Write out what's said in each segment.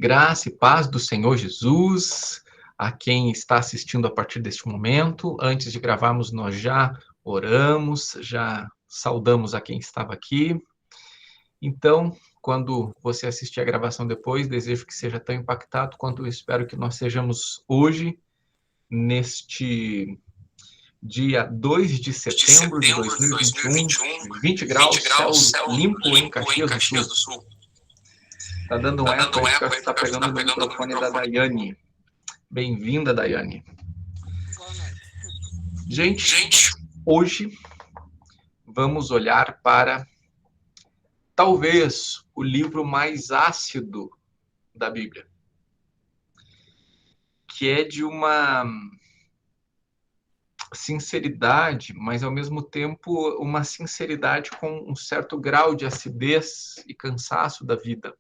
Graça e paz do Senhor Jesus, a quem está assistindo a partir deste momento. Antes de gravarmos, nós já oramos, já saudamos a quem estava aqui. Então, quando você assistir a gravação depois, desejo que seja tão impactado quanto eu espero que nós sejamos hoje, neste dia 2 de setembro de 2021, 20 graus, céu limpo em Caxias do Sul. Tá dando um eco aí que você está pegando no microfone da Daiane. Bem-vinda, Daiane. Boa noite. Gente, hoje vamos olhar para talvez o livro mais ácido da Bíblia, que é de uma sinceridade, mas ao mesmo tempo uma sinceridade com um certo grau de acidez e cansaço da vida.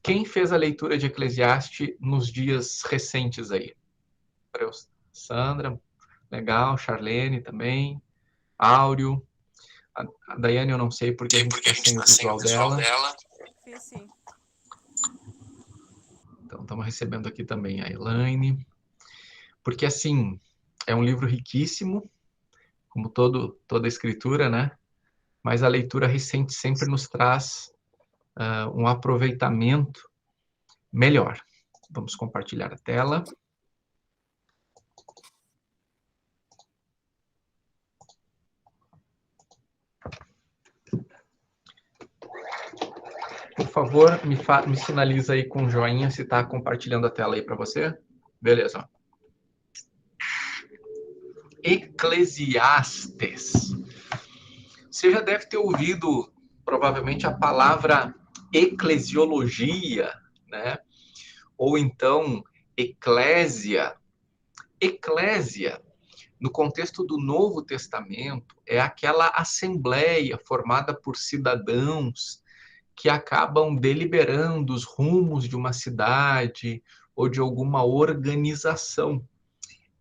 Quem fez a leitura de Eclesiastes nos dias recentes aí? Sandra, legal, Charlene também, Áureo, a Daiane eu não sei porque a gente está sem o visual dela. Fiz sim. Então estamos recebendo aqui também a Elaine, porque assim, é um livro riquíssimo, como toda a escritura, né? Mas a leitura recente sempre nos traz um aproveitamento melhor. Vamos compartilhar a tela. Por favor, me sinaliza aí com um joinha se está compartilhando a tela aí para você. Beleza. Eclesiastes. Você já deve ter ouvido, provavelmente, a palavra eclesiologia, né? Ou então, eclésia. Eclésia, no contexto do Novo Testamento, é aquela assembleia formada por cidadãos que acabam deliberando os rumos de uma cidade ou de alguma organização.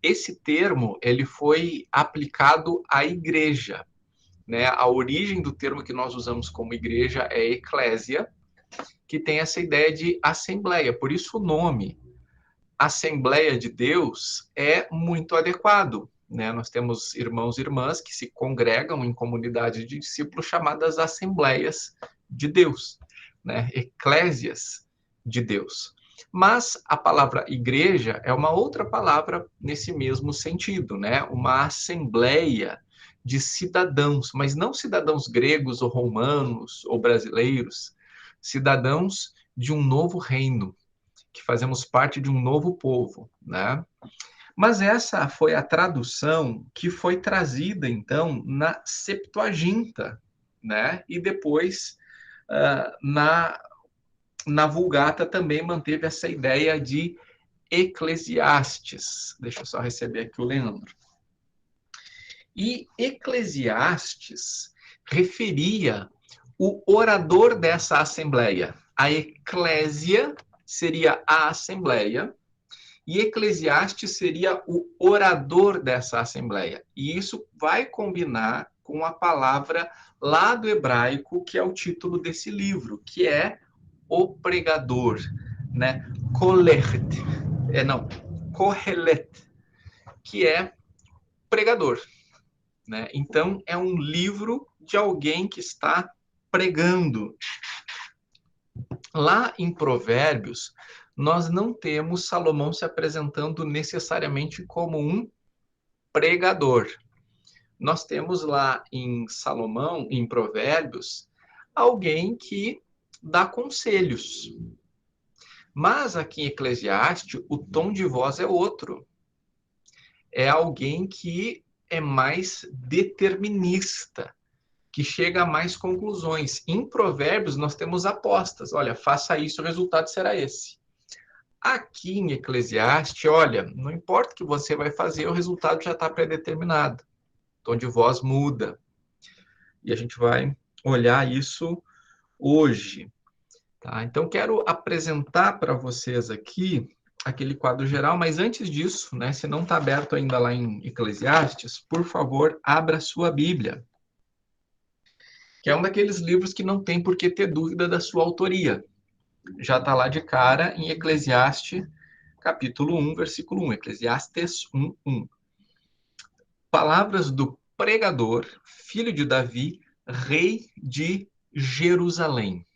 Esse termo ele foi aplicado à igreja, né? A origem do termo que nós usamos como igreja é eclésia, que tem essa ideia de assembleia. Por isso o nome Assembleia de Deus é muito adequado, né? Nós temos irmãos e irmãs que se congregam em comunidades de discípulos chamadas Assembleias de Deus, né? Eclésias de Deus. Mas a palavra igreja é uma outra palavra nesse mesmo sentido, né? Uma assembleia de cidadãos, mas não cidadãos gregos ou romanos ou brasileiros, cidadãos de um novo reino, que fazemos parte de um novo povo, né? Mas essa foi a tradução que foi trazida, então, na Septuaginta, né? E depois, na Vulgata também manteve essa ideia de Eclesiastes. Deixa eu só receber aqui o Leandro. E Eclesiastes referia o orador dessa assembleia. A eclésia seria a assembleia, e Eclesiastes seria o orador dessa assembleia. E isso vai combinar com a palavra lá do hebraico, que é o título desse livro, que é o pregador, né? Kohelet, que é pregador, né? Então, é um livro de alguém que está pregando. Lá em Provérbios, nós não temos Salomão se apresentando necessariamente como um pregador. Nós temos lá em Salomão, em Provérbios, alguém que dá conselhos. Mas aqui em Eclesiastes, o tom de voz é outro. É alguém que é mais determinista, que chega a mais conclusões. Em Provérbios, nós temos apostas. Olha, faça isso, o resultado será esse. Aqui em Eclesiastes, olha, não importa o que você vai fazer, o resultado já está predeterminado. O tom de voz muda. E a gente vai olhar isso hoje. Tá? Então, quero apresentar para vocês aqui aquele quadro geral, mas antes disso, né, se não está aberto ainda lá em Eclesiastes, por favor, abra sua Bíblia, que é um daqueles livros que não tem por que ter dúvida da sua autoria. já está lá de cara em Eclesiastes, capítulo 1, versículo 1. Eclesiastes 1, 1. Palavras do pregador, filho de Davi, rei de Jerusalém.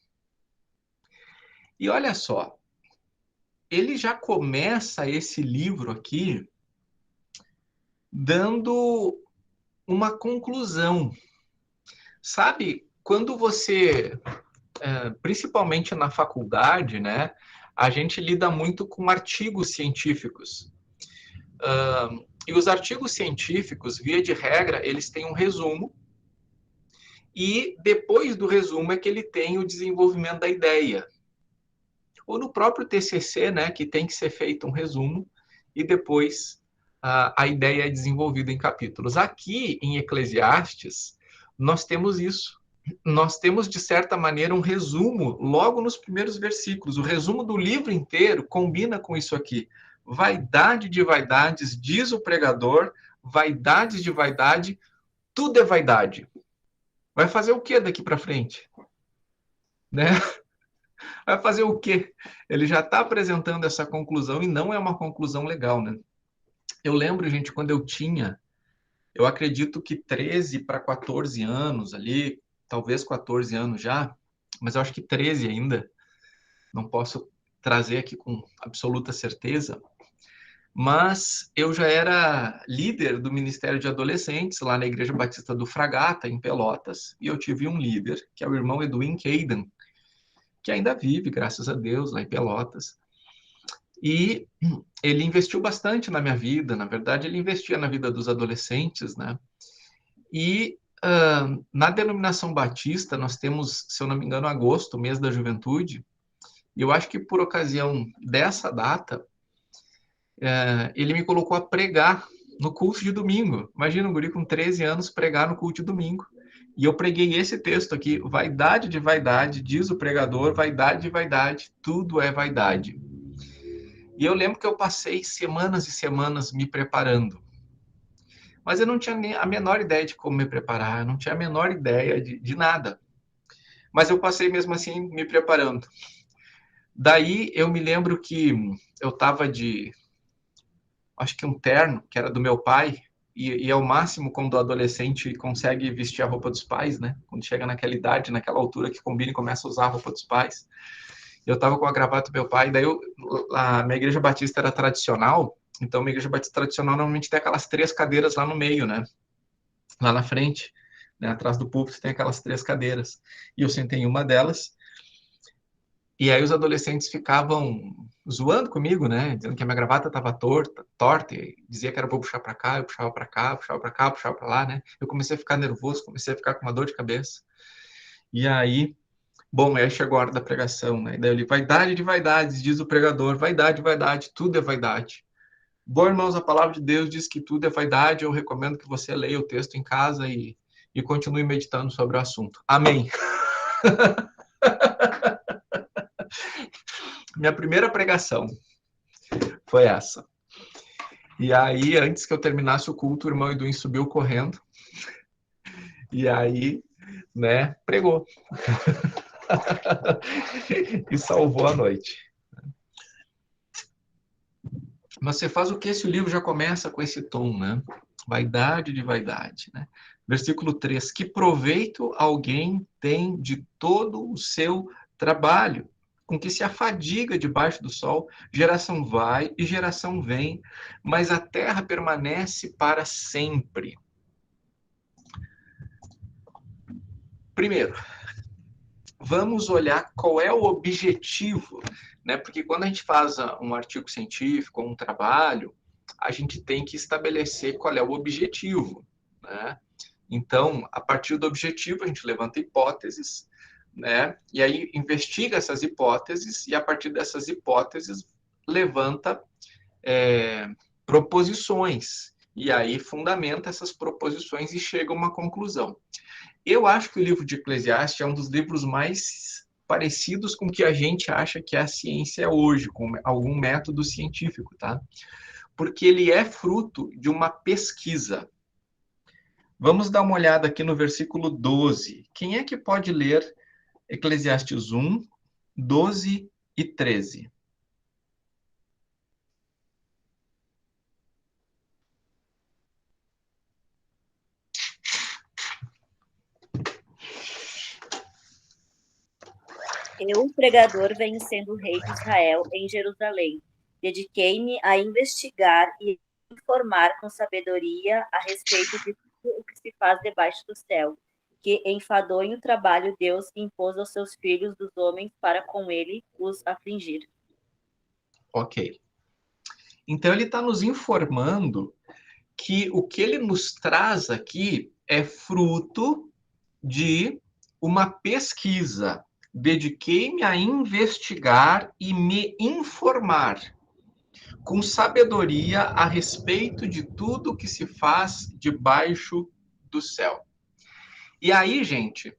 E olha só, ele já começa esse livro aqui dando uma conclusão. Sabe, quando você, principalmente na faculdade, né, a gente lida muito com artigos científicos. E os artigos científicos, via de regra, eles têm um resumo, e depois do resumo é que ele tem o desenvolvimento da ideia. Ou no próprio TCC, né, que tem que ser feito um resumo, e depois a ideia é desenvolvida em capítulos. Aqui em Eclesiastes, nós temos isso. Nós temos, de certa maneira, um resumo logo nos primeiros versículos. O resumo do livro inteiro combina com isso aqui. Vaidade de vaidades, diz o pregador, vaidades de vaidade, tudo é vaidade. Vai fazer o que daqui para frente? Né? Vai fazer o quê? Ele já está apresentando essa conclusão e não é uma conclusão legal, né? Eu lembro, gente, quando eu acredito que 13 para 14 anos ali, talvez 14 anos já, mas eu acho que 13 ainda, não posso trazer aqui com absoluta certeza, mas eu já era líder do Ministério de Adolescentes lá na Igreja Batista do Fragata, em Pelotas, e eu tive um líder, que é o irmão Edwin Caden, que ainda vive, graças a Deus, lá em Pelotas. E ele investiu bastante na minha vida, na verdade, ele investia na vida dos adolescentes, né? E na denominação batista, nós temos, se eu não me engano, agosto, mês da juventude, e eu acho que por ocasião dessa data, ele me colocou a pregar no culto de domingo. Imagina um guri com 13 anos pregar no culto de domingo. E eu preguei esse texto aqui, vaidade de vaidade, diz o pregador, vaidade de vaidade, tudo é vaidade. E eu lembro que eu passei semanas e semanas me preparando. Mas eu não tinha nem a menor ideia de como me preparar, eu não tinha a menor ideia de nada. Mas eu passei mesmo assim me preparando. Daí eu me lembro que eu estava acho que um terno, que era do meu pai, e é o máximo quando o adolescente consegue vestir a roupa dos pais, né? Quando chega naquela idade, naquela altura que combina e começa a usar a roupa dos pais. Eu estava com a gravata do meu pai, daí a minha igreja batista era tradicional, então a igreja batista tradicional normalmente tem aquelas 3 cadeiras lá no meio, né? Lá na frente, né? Atrás do púlpito tem aquelas 3 cadeiras. E eu sentei em uma delas, e aí os adolescentes ficavam zoando comigo, né? Dizendo que a minha gravata estava torta, e dizia que era para puxar para cá, eu puxava para cá, puxava para cá, puxava para lá, né? Eu comecei a ficar nervoso, comecei a ficar com uma dor de cabeça. E aí, bom, aí chegou a hora da pregação, né? E daí eu li, vaidade de vaidades, diz o pregador, vaidade, vaidade, tudo é vaidade. Bom, irmãos, a palavra de Deus diz que tudo é vaidade, eu recomendo que você leia o texto em casa e continue meditando sobre o assunto. Amém. Minha primeira pregação foi essa. E aí, antes que eu terminasse o culto, o irmão Edwin subiu correndo. E aí, né, pregou. E salvou a noite. Mas você faz o que se o livro já começa com esse tom, né? Vaidade de vaidade, né? Versículo 3. Que proveito alguém tem de todo o seu trabalho, com que se afadiga debaixo do sol? Geração vai e geração vem, mas a terra permanece para sempre. Primeiro, vamos olhar qual é o objetivo, né? Porque quando a gente faz um artigo científico, um trabalho, a gente tem que estabelecer qual é o objetivo, né? Então, a partir do objetivo, a gente levanta hipóteses, né? E aí investiga essas hipóteses e a partir dessas hipóteses levanta proposições e aí fundamenta essas proposições e chega a uma conclusão. Eu acho que o livro de Eclesiastes é um dos livros mais parecidos com o que a gente acha que a ciência é hoje, com algum método científico, tá? Porque ele é fruto de uma pesquisa. Vamos dar uma olhada aqui no versículo 12. Quem é que pode ler Eclesiastes 1, 12 e 13. Eu, pregador, venho sendo rei de Israel em Jerusalém. Dediquei-me a investigar e informar com sabedoria a respeito de tudo o que se faz debaixo do céu, que enfadonho trabalho Deus impôs aos seus filhos dos homens para com ele os afligir. Ok. Então, ele está nos informando que o que ele nos traz aqui é fruto de uma pesquisa. Dediquei-me a investigar e me informar com sabedoria a respeito de tudo que se faz debaixo do céu. E aí, gente,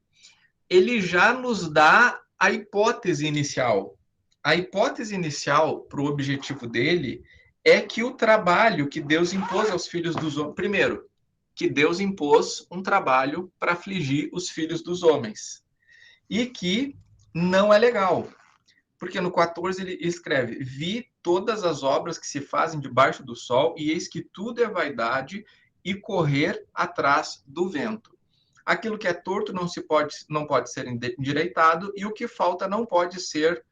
ele já nos dá a hipótese inicial. A hipótese inicial para o objetivo dele é que o trabalho que Deus impôs aos filhos dos homens. Primeiro, que Deus impôs um trabalho para afligir os filhos dos homens. E que não é legal. Porque no 14 ele escreve: Vi todas as obras que se fazem debaixo do sol, e eis que tudo é vaidade e correr atrás do vento. Aquilo que é torto não pode ser endireitado, e o que falta não pode ser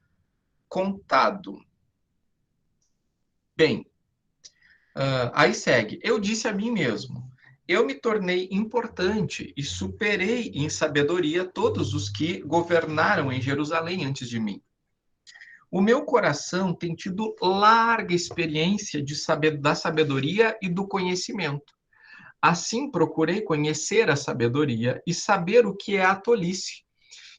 contado. Bem, aí segue. Eu disse a mim mesmo: eu me tornei importante e superei em sabedoria todos os que governaram em Jerusalém antes de mim. O meu coração tem tido larga experiência da sabedoria e do conhecimento. Assim, procurei conhecer a sabedoria e saber o que é a tolice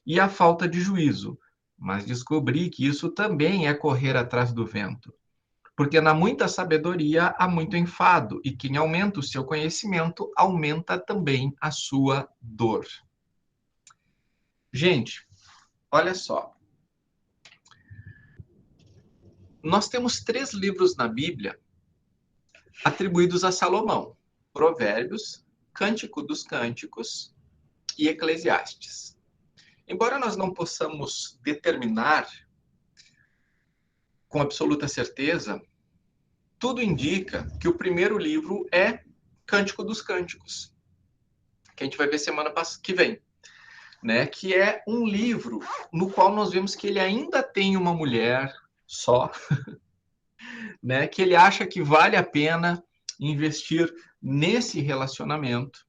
e a falta de juízo. Mas descobri que isso também é correr atrás do vento. Porque na muita sabedoria há muito enfado, e quem aumenta o seu conhecimento aumenta também a sua dor. Gente, olha só. Nós temos 3 livros na Bíblia atribuídos a Salomão: Provérbios, Cântico dos Cânticos e Eclesiastes. Embora nós não possamos determinar com absoluta certeza, tudo indica que o primeiro livro é Cântico dos Cânticos, que a gente vai ver semana que vem, né? Que é um livro no qual nós vemos que ele ainda tem uma mulher só, né? Que ele acha que vale a pena investir nesse relacionamento.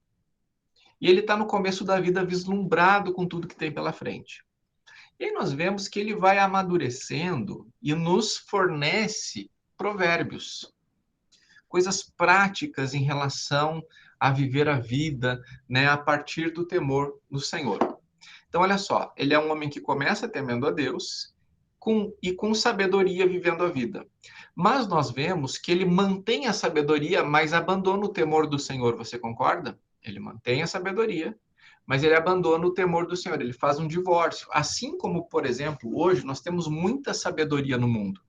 E ele está no começo da vida vislumbrado com tudo que tem pela frente. E aí nós vemos que ele vai amadurecendo e nos fornece provérbios, coisas práticas em relação a viver a vida, né, a partir do temor do Senhor. Então, olha só, ele é um homem que começa temendo a Deus com sabedoria vivendo a vida. Mas nós vemos que ele mantém a sabedoria, mas abandona o temor do Senhor. Você concorda? Ele mantém a sabedoria, mas ele abandona o temor do Senhor. Ele faz um divórcio. Assim como, por exemplo, hoje nós temos muita sabedoria no mundo,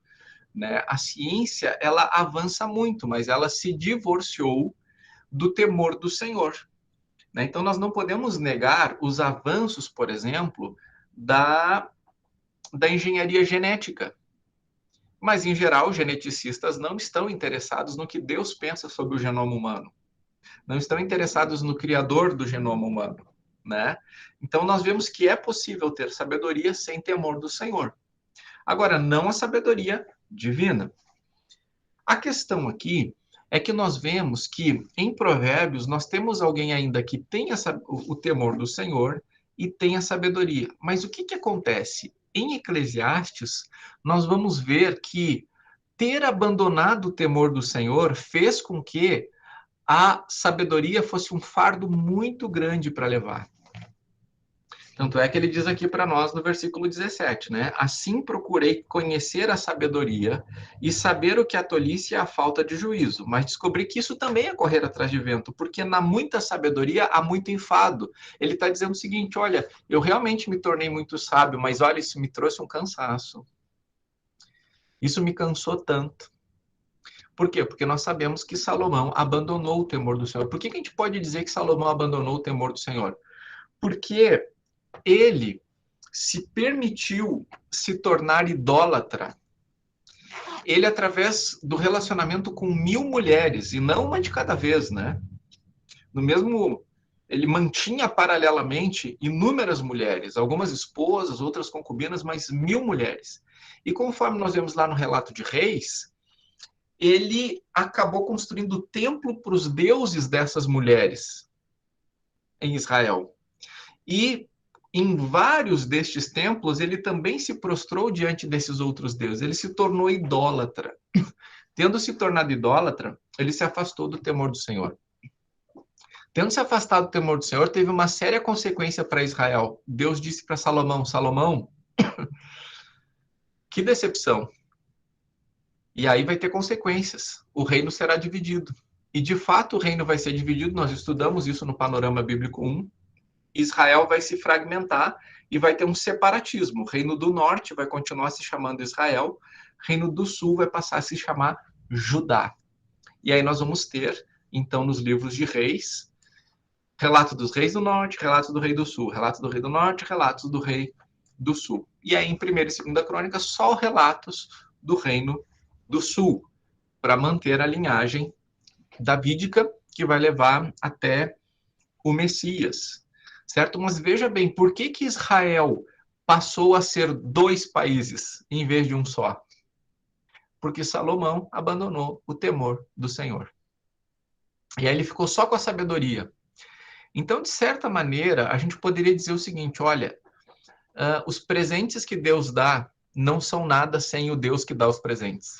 né? A ciência, ela avança muito, mas ela se divorciou do temor do Senhor, né? Então, nós não podemos negar os avanços, por exemplo, da engenharia genética. Mas, em geral, os geneticistas não estão interessados no que Deus pensa sobre o genoma humano. Não estão interessados no criador do genoma humano, né? Então, nós vemos que é possível ter sabedoria sem temor do Senhor. Agora, não a sabedoria divina. A questão aqui é que nós vemos que, em Provérbios, nós temos alguém ainda que tem o temor do Senhor e tem a sabedoria. Mas o que acontece? Em Eclesiastes, nós vamos ver que ter abandonado o temor do Senhor fez com que a sabedoria fosse um fardo muito grande para levar. Tanto é que ele diz aqui para nós no versículo 17, né? Assim procurei conhecer a sabedoria e saber o que é a tolice e a falta de juízo, mas descobri que isso também é correr atrás de vento, porque na muita sabedoria há muito enfado. Ele está dizendo o seguinte: olha, eu realmente me tornei muito sábio, mas olha, isso me trouxe um cansaço. Isso me cansou tanto. Por quê? Porque nós sabemos que Salomão abandonou o temor do Senhor. Por que a gente pode dizer que Salomão abandonou o temor do Senhor? Porque ele se permitiu se tornar idólatra, ele, através do relacionamento com 1000 mulheres, e não uma de cada vez, né? No mesmo, ele mantinha paralelamente inúmeras mulheres, algumas esposas, outras concubinas, mas 1000 mulheres. E conforme nós vemos lá no relato de Reis, ele acabou construindo o templo para os deuses dessas mulheres em Israel. E em vários destes templos, ele também se prostrou diante desses outros deuses. Ele se tornou idólatra. Tendo se tornado idólatra, ele se afastou do temor do Senhor. Tendo se afastado do temor do Senhor, teve uma séria consequência para Israel. Deus disse para Salomão, Salomão, que decepção. E aí vai ter consequências. O reino será dividido. E, de fato, o reino vai ser dividido. Nós estudamos isso no Panorama Bíblico 1. Israel vai se fragmentar e vai ter um separatismo. O reino do norte vai continuar se chamando Israel. O reino do sul vai passar a se chamar Judá. E aí nós vamos ter, então, nos livros de reis, relato dos reis do norte, relato do rei do sul, relato do rei do norte, relatos do rei do sul. E aí, em 1ª e 2ª Crônica, só relatos do reino do sul, para manter a linhagem davídica, que vai levar até o Messias, certo? Mas veja bem, por que que Israel passou a ser 2 países em vez de um só? Porque Salomão abandonou o temor do Senhor. E aí ele ficou só com a sabedoria. Então, de certa maneira, a gente poderia dizer o seguinte, olha, os presentes que Deus dá não são nada sem o Deus que dá os presentes.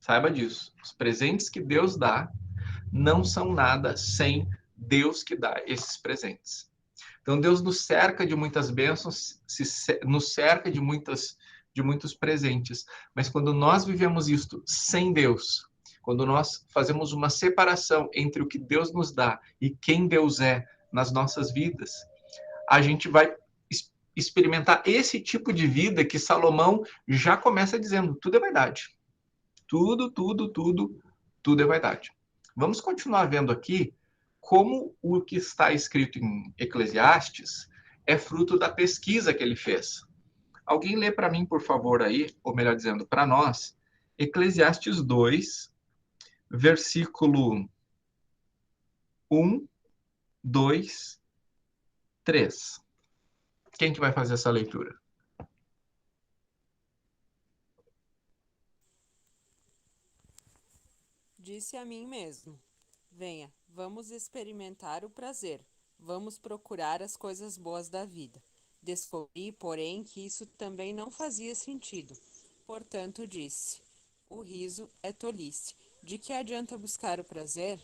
Saiba disso. Os presentes que Deus dá não são nada sem Deus que dá esses presentes. Então, Deus nos cerca de muitas bênçãos, nos cerca de muitos presentes. Mas quando nós vivemos isto sem Deus, quando nós fazemos uma separação entre o que Deus nos dá e quem Deus é nas nossas vidas, a gente vai experimentar esse tipo de vida que Salomão já começa dizendo, tudo é vaidade. Tudo é vaidade. Vamos continuar vendo aqui como o que está escrito em Eclesiastes é fruto da pesquisa que ele fez. Alguém lê para mim, por favor, aí, ou melhor dizendo, para nós, Eclesiastes 2, versículo 1, 2, 3. Quem que vai fazer essa leitura? Disse a mim mesmo: venha, vamos experimentar o prazer, vamos procurar as coisas boas da vida. Descobri, porém, que isso também não fazia sentido. Portanto, disse: o riso é tolice. De que adianta buscar o prazer?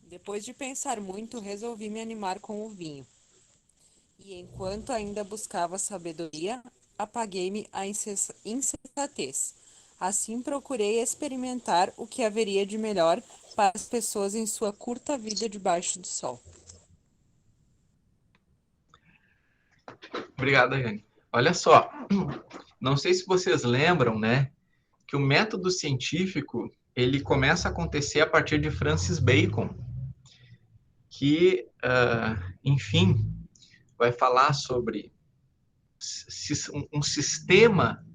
Depois de pensar muito, resolvi me animar com o vinho. E enquanto ainda buscava sabedoria, apaguei-me a insensatez. Assim procurei experimentar o que haveria de melhor para as pessoas em sua curta vida debaixo do sol. Obrigado, Yane. Olha só, não sei se vocês lembram, né, que o método científico ele começa a acontecer a partir de Francis Bacon, que, enfim, vai falar sobre um sistema,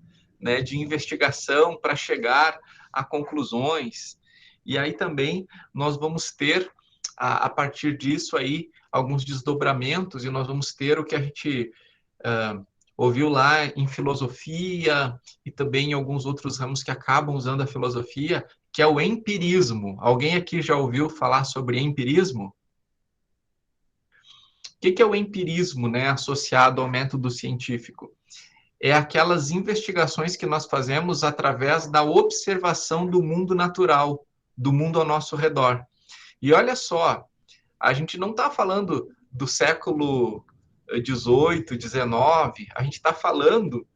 né, de investigação para chegar a conclusões. E aí também nós vamos ter, a partir disso aí, alguns desdobramentos, e nós vamos ter o que a gente ouviu lá em filosofia e também em alguns outros ramos que acabam usando a filosofia, que é o empirismo. Alguém aqui já ouviu falar sobre empirismo? O que é o empirismo, né, associado ao método científico? É aquelas investigações que nós fazemos através da observação do mundo natural, do mundo ao nosso redor. E olha só, a gente não está falando do século 18, 19, a gente está falando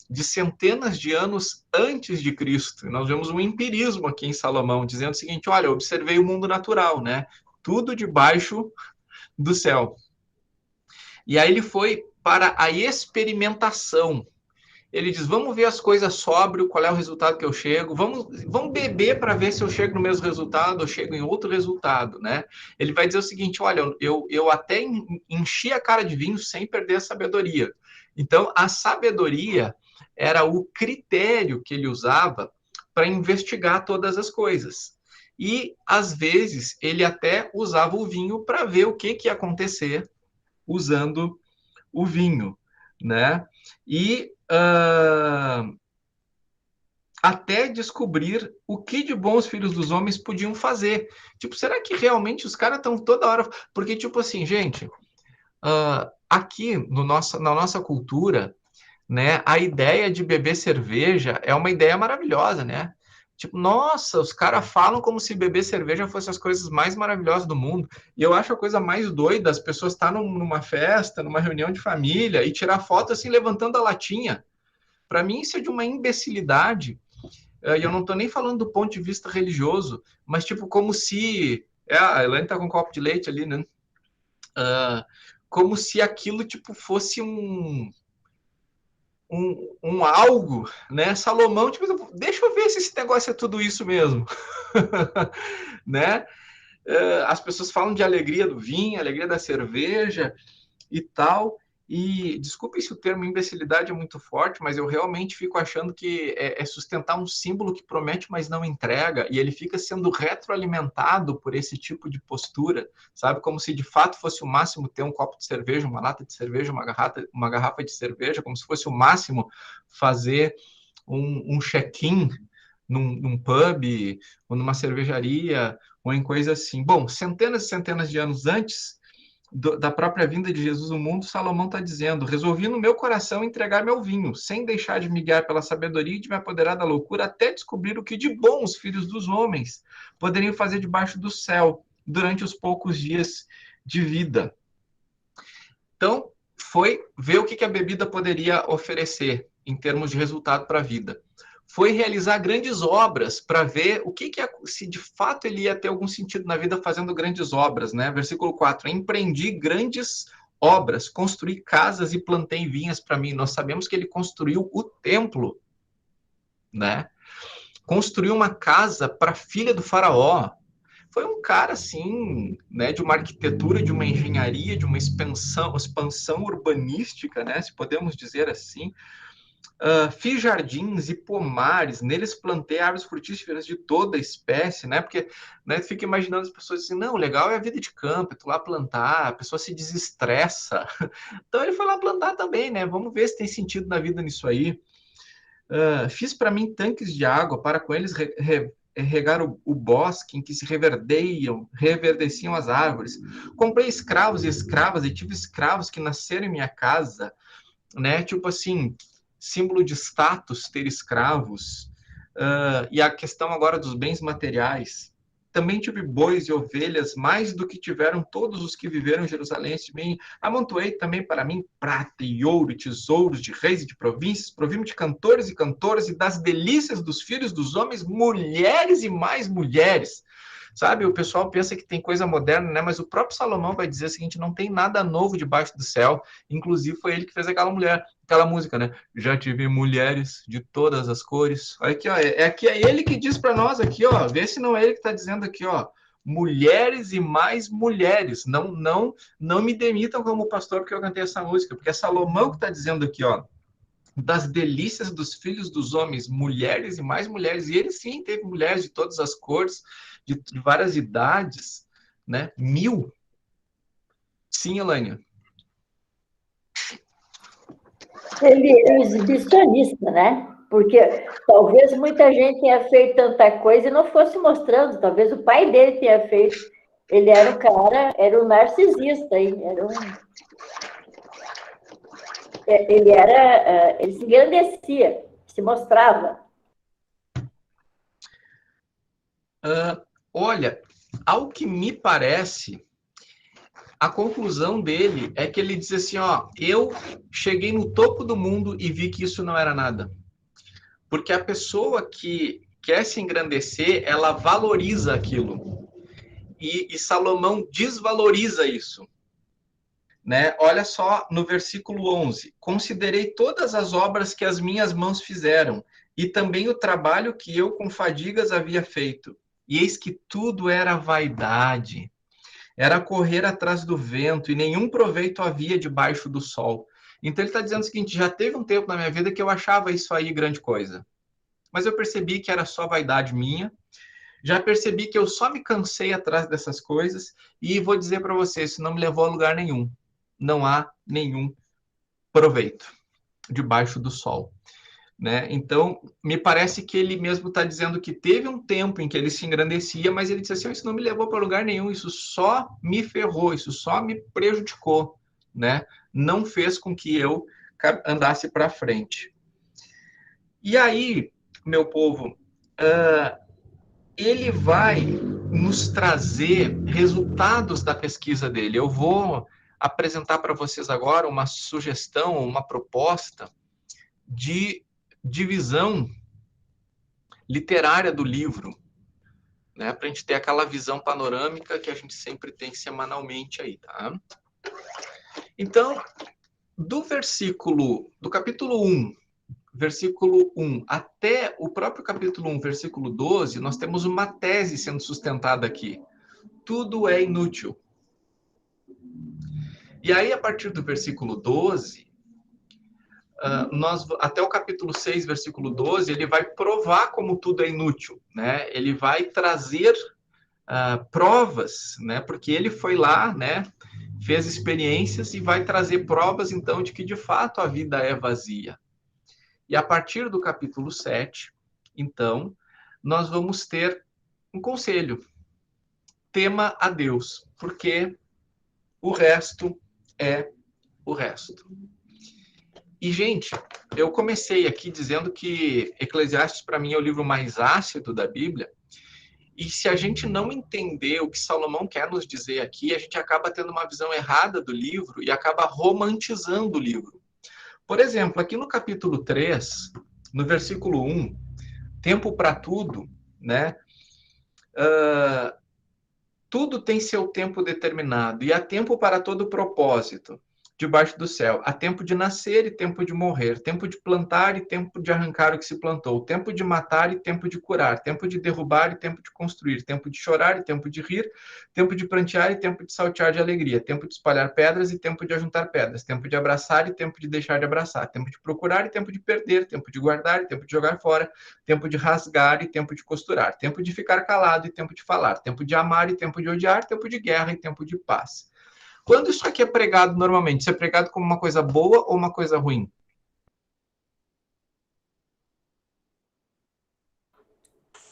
de centenas de anos antes de Cristo. Nós vemos um empirismo aqui em Salomão, dizendo o seguinte, olha, eu observei o mundo natural, né? Tudo debaixo do céu. E aí ele foi para a experimentação. ele diz, vamos ver as coisas sóbrio, qual é o resultado que eu chego, vamos beber para ver se eu chego no mesmo resultado ou chego em outro resultado, né? Ele vai dizer o seguinte, olha, eu até enchi a cara de vinho sem perder a sabedoria. Então, a sabedoria era o critério que ele usava para investigar todas as coisas. E, às vezes, ele até usava o vinho para ver o que ia acontecer usando o vinho, né? E até descobrir o que de bom os filhos dos homens podiam fazer. Tipo, será que realmente os caras estão toda hora... Porque, tipo assim, gente, aqui na nossa cultura, né, a ideia de beber cerveja é uma ideia maravilhosa, né? Tipo, nossa, os caras falam como se beber cerveja fosse as coisas mais maravilhosas do mundo. E eu acho a coisa mais doida as pessoas estar numa festa, numa reunião de família e tirar foto assim, levantando a latinha. Para mim, isso é de uma imbecilidade. E eu não estou nem falando do ponto de vista religioso, mas tipo, como se... a Elaine está com um copo de leite ali, né? Como se aquilo, tipo, fosse um algo, né? Salomão, tipo, deixa eu ver se esse negócio é tudo isso mesmo, né? As pessoas falam de alegria do vinho, alegria da cerveja e tal, e desculpe se o termo imbecilidade é muito forte, mas eu realmente fico achando que é sustentar um símbolo que promete, mas não entrega, e ele fica sendo retroalimentado por esse tipo de postura, sabe? Como se de fato fosse o máximo ter um copo de cerveja, uma lata de cerveja, uma garrafa de cerveja, como se fosse o máximo fazer um check-in num pub, ou numa cervejaria, ou em coisa assim. Bom, centenas e centenas de anos antes da própria vinda de Jesus ao mundo, Salomão está dizendo, resolvi no meu coração entregar meu vinho, sem deixar de me guiar pela sabedoria e de me apoderar da loucura, até descobrir o que de bom os filhos dos homens poderiam fazer debaixo do céu, durante os poucos dias de vida. Então, foi ver o que a bebida poderia oferecer em termos de resultado para a vida. Foi realizar grandes obras para ver o que se de fato ele ia ter algum sentido na vida fazendo grandes obras, né? Versículo 4, empreendi grandes obras, construí casas e plantei vinhas para mim. Nós sabemos que ele construiu o templo, né? Construiu uma casa para a filha do faraó. Foi um cara, assim, né, de uma arquitetura, de uma engenharia, de uma expansão urbanística, né, se podemos dizer assim. Fiz jardins e pomares, neles plantei árvores frutíferas de toda espécie, né? Porque, né, fica imaginando as pessoas assim, não, legal é a vida de campo, tu lá plantar, a pessoa se desestressa. Então ele foi lá plantar também, né? Vamos ver se tem sentido na vida nisso aí. Fiz para mim tanques de água para com eles regar o bosque em que se reverdeciam as árvores. Comprei escravos e escravas e tive escravos que nasceram em minha casa, né? Tipo assim, símbolo de status ter escravos. E a questão agora dos bens materiais. Também tive bois e ovelhas, mais do que tiveram todos os que viveram em Jerusalém de mim. Amontoei também para mim prata e ouro, e tesouros de reis e de províncias, provimo de cantores e cantoras, e das delícias dos filhos dos homens, mulheres e mais mulheres. Sabe, o pessoal pensa que tem coisa moderna, né? Mas o próprio Salomão vai dizer o seguinte, não tem nada novo debaixo do céu. Inclusive, foi ele que fez aquela música, né? Já tive mulheres de todas as cores. Olha aqui, ó, é ele que diz para nós aqui, ó, vê se não é ele que está dizendo aqui, ó, mulheres e mais mulheres. Não me demitam como pastor porque eu cantei essa música, porque é Salomão que está dizendo aqui, ó, das delícias dos filhos dos homens, mulheres e mais mulheres. E ele sim teve mulheres de todas as cores, de várias idades, né? 1000. Sim, Elaine. Ele é exibicionista, né? Porque talvez muita gente tenha feito tanta coisa e não fosse mostrando. Talvez o pai dele tenha feito. Ele era um cara, era um narcisista, hein? Ele se engrandecia, se mostrava. Olha, ao que me parece, a conclusão dele é que ele diz assim, ó, eu cheguei no topo do mundo e vi que isso não era nada. Porque a pessoa que quer se engrandecer, ela valoriza aquilo. E Salomão desvaloriza isso. né? Olha só no versículo 11. Considerei todas as obras que as minhas mãos fizeram, e também o trabalho que eu com fadigas havia feito. E eis que tudo era vaidade, era correr atrás do vento, e nenhum proveito havia debaixo do sol. Então ele está dizendo o seguinte: já teve um tempo na minha vida que eu achava isso aí grande coisa, mas eu percebi que era só vaidade minha. Já percebi que eu só me cansei atrás dessas coisas, e vou dizer para você, isso não me levou a lugar nenhum. Não há nenhum proveito debaixo do sol, né? Então, me parece que ele mesmo está dizendo que teve um tempo em que ele se engrandecia, mas ele disse assim: isso não me levou para lugar nenhum, isso só me ferrou, isso só me prejudicou, né? Não fez com que eu andasse para frente. E aí, meu povo, ele vai nos trazer resultados da pesquisa dele. Eu vou apresentar para vocês agora uma sugestão, uma proposta de divisão literária do livro, né, para a gente ter aquela visão panorâmica que a gente sempre tem semanalmente aí, tá? Então, do capítulo 1, versículo 1, até o próprio capítulo 1, versículo 12, nós temos uma tese sendo sustentada aqui. Tudo é inútil. E aí, a partir do versículo 12, até o capítulo 6, versículo 12, ele vai provar como tudo é inútil, né? Ele vai trazer provas, né? Porque ele foi lá, né? Fez experiências e vai trazer provas, então, de que, de fato, a vida é vazia. E a partir do capítulo 7, então, nós vamos ter um conselho. Tema a Deus, porque o resto é o resto. E, gente, eu comecei aqui dizendo que Eclesiastes, para mim, é o livro mais ácido da Bíblia. E se a gente não entender o que Salomão quer nos dizer aqui, a gente acaba tendo uma visão errada do livro e acaba romantizando o livro. Por exemplo, aqui no capítulo 3, no versículo 1, tempo para tudo, né? Tudo tem seu tempo determinado, e há tempo para todo propósito debaixo do céu. Há tempo de nascer e tempo de morrer, tempo de plantar e tempo de arrancar o que se plantou, tempo de matar e tempo de curar, tempo de derrubar e tempo de construir, tempo de chorar e tempo de rir, tempo de prantear e tempo de saltear de alegria, tempo de espalhar pedras e tempo de ajuntar pedras, tempo de abraçar e tempo de deixar de abraçar, tempo de procurar e tempo de perder, tempo de guardar e tempo de jogar fora, tempo de rasgar e tempo de costurar, tempo de ficar calado e tempo de falar, tempo de amar e tempo de odiar, tempo de guerra e tempo de paz. Quando isso aqui é pregado normalmente, isso é pregado como uma coisa boa ou uma coisa ruim?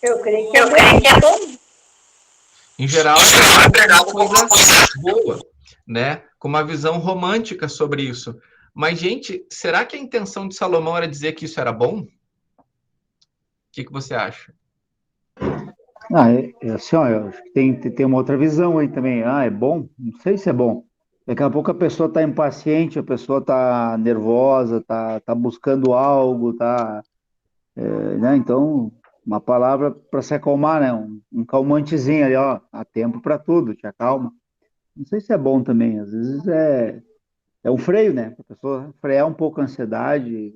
Eu creio que é bom. Em geral, é pregado como uma coisa boa, né? Com uma visão romântica sobre isso. Mas, gente, será que a intenção de Salomão era dizer que isso era bom? O que você acha? Assim, ó, eu acho que tem uma outra visão aí também. É bom? Não sei se é bom. Daqui a pouco a pessoa está impaciente, a pessoa está nervosa, tá buscando algo, né? Então, uma palavra para se acalmar, né? Um calmantezinho ali, ó. Há tempo para tudo, te acalma. Não sei se é bom também. Às vezes é um freio, né? Para a pessoa frear um pouco a ansiedade,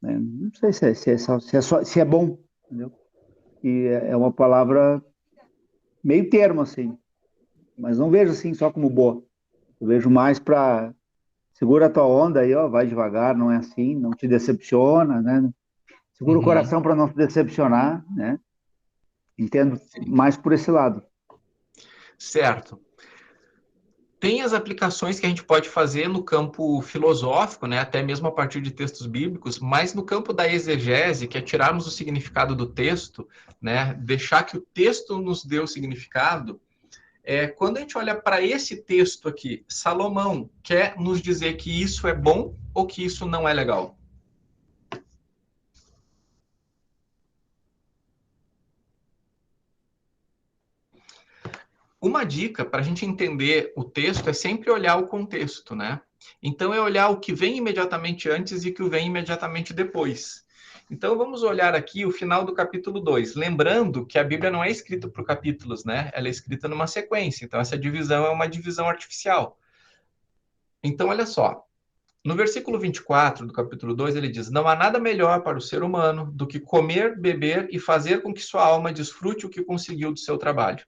né? Não sei se é bom, entendeu? E é uma palavra meio termo, assim. Mas não vejo assim só como boa. Eu vejo mais para segura a tua onda aí, ó, vai devagar, não é assim, não te decepciona, né? Segura o coração para não se decepcionar, né? Entendo mais por esse lado. Certo. Tem as aplicações que a gente pode fazer no campo filosófico, né, até mesmo a partir de textos bíblicos, mas no campo da exegese, que é tirarmos o significado do texto, né, deixar que o texto nos dê o significado. Quando a gente olha para esse texto aqui, Salomão quer nos dizer que isso é bom ou que isso não é legal? Uma dica para a gente entender o texto é sempre olhar o contexto, né? Então, é olhar o que vem imediatamente antes e o que vem imediatamente depois. Então, vamos olhar aqui o final do capítulo 2. Lembrando que a Bíblia não é escrita por capítulos, né? Ela é escrita numa sequência. Então, essa divisão é uma divisão artificial. Então, olha só. No versículo 24 do capítulo 2, ele diz: não há nada melhor para o ser humano do que comer, beber e fazer com que sua alma desfrute o que conseguiu do seu trabalho.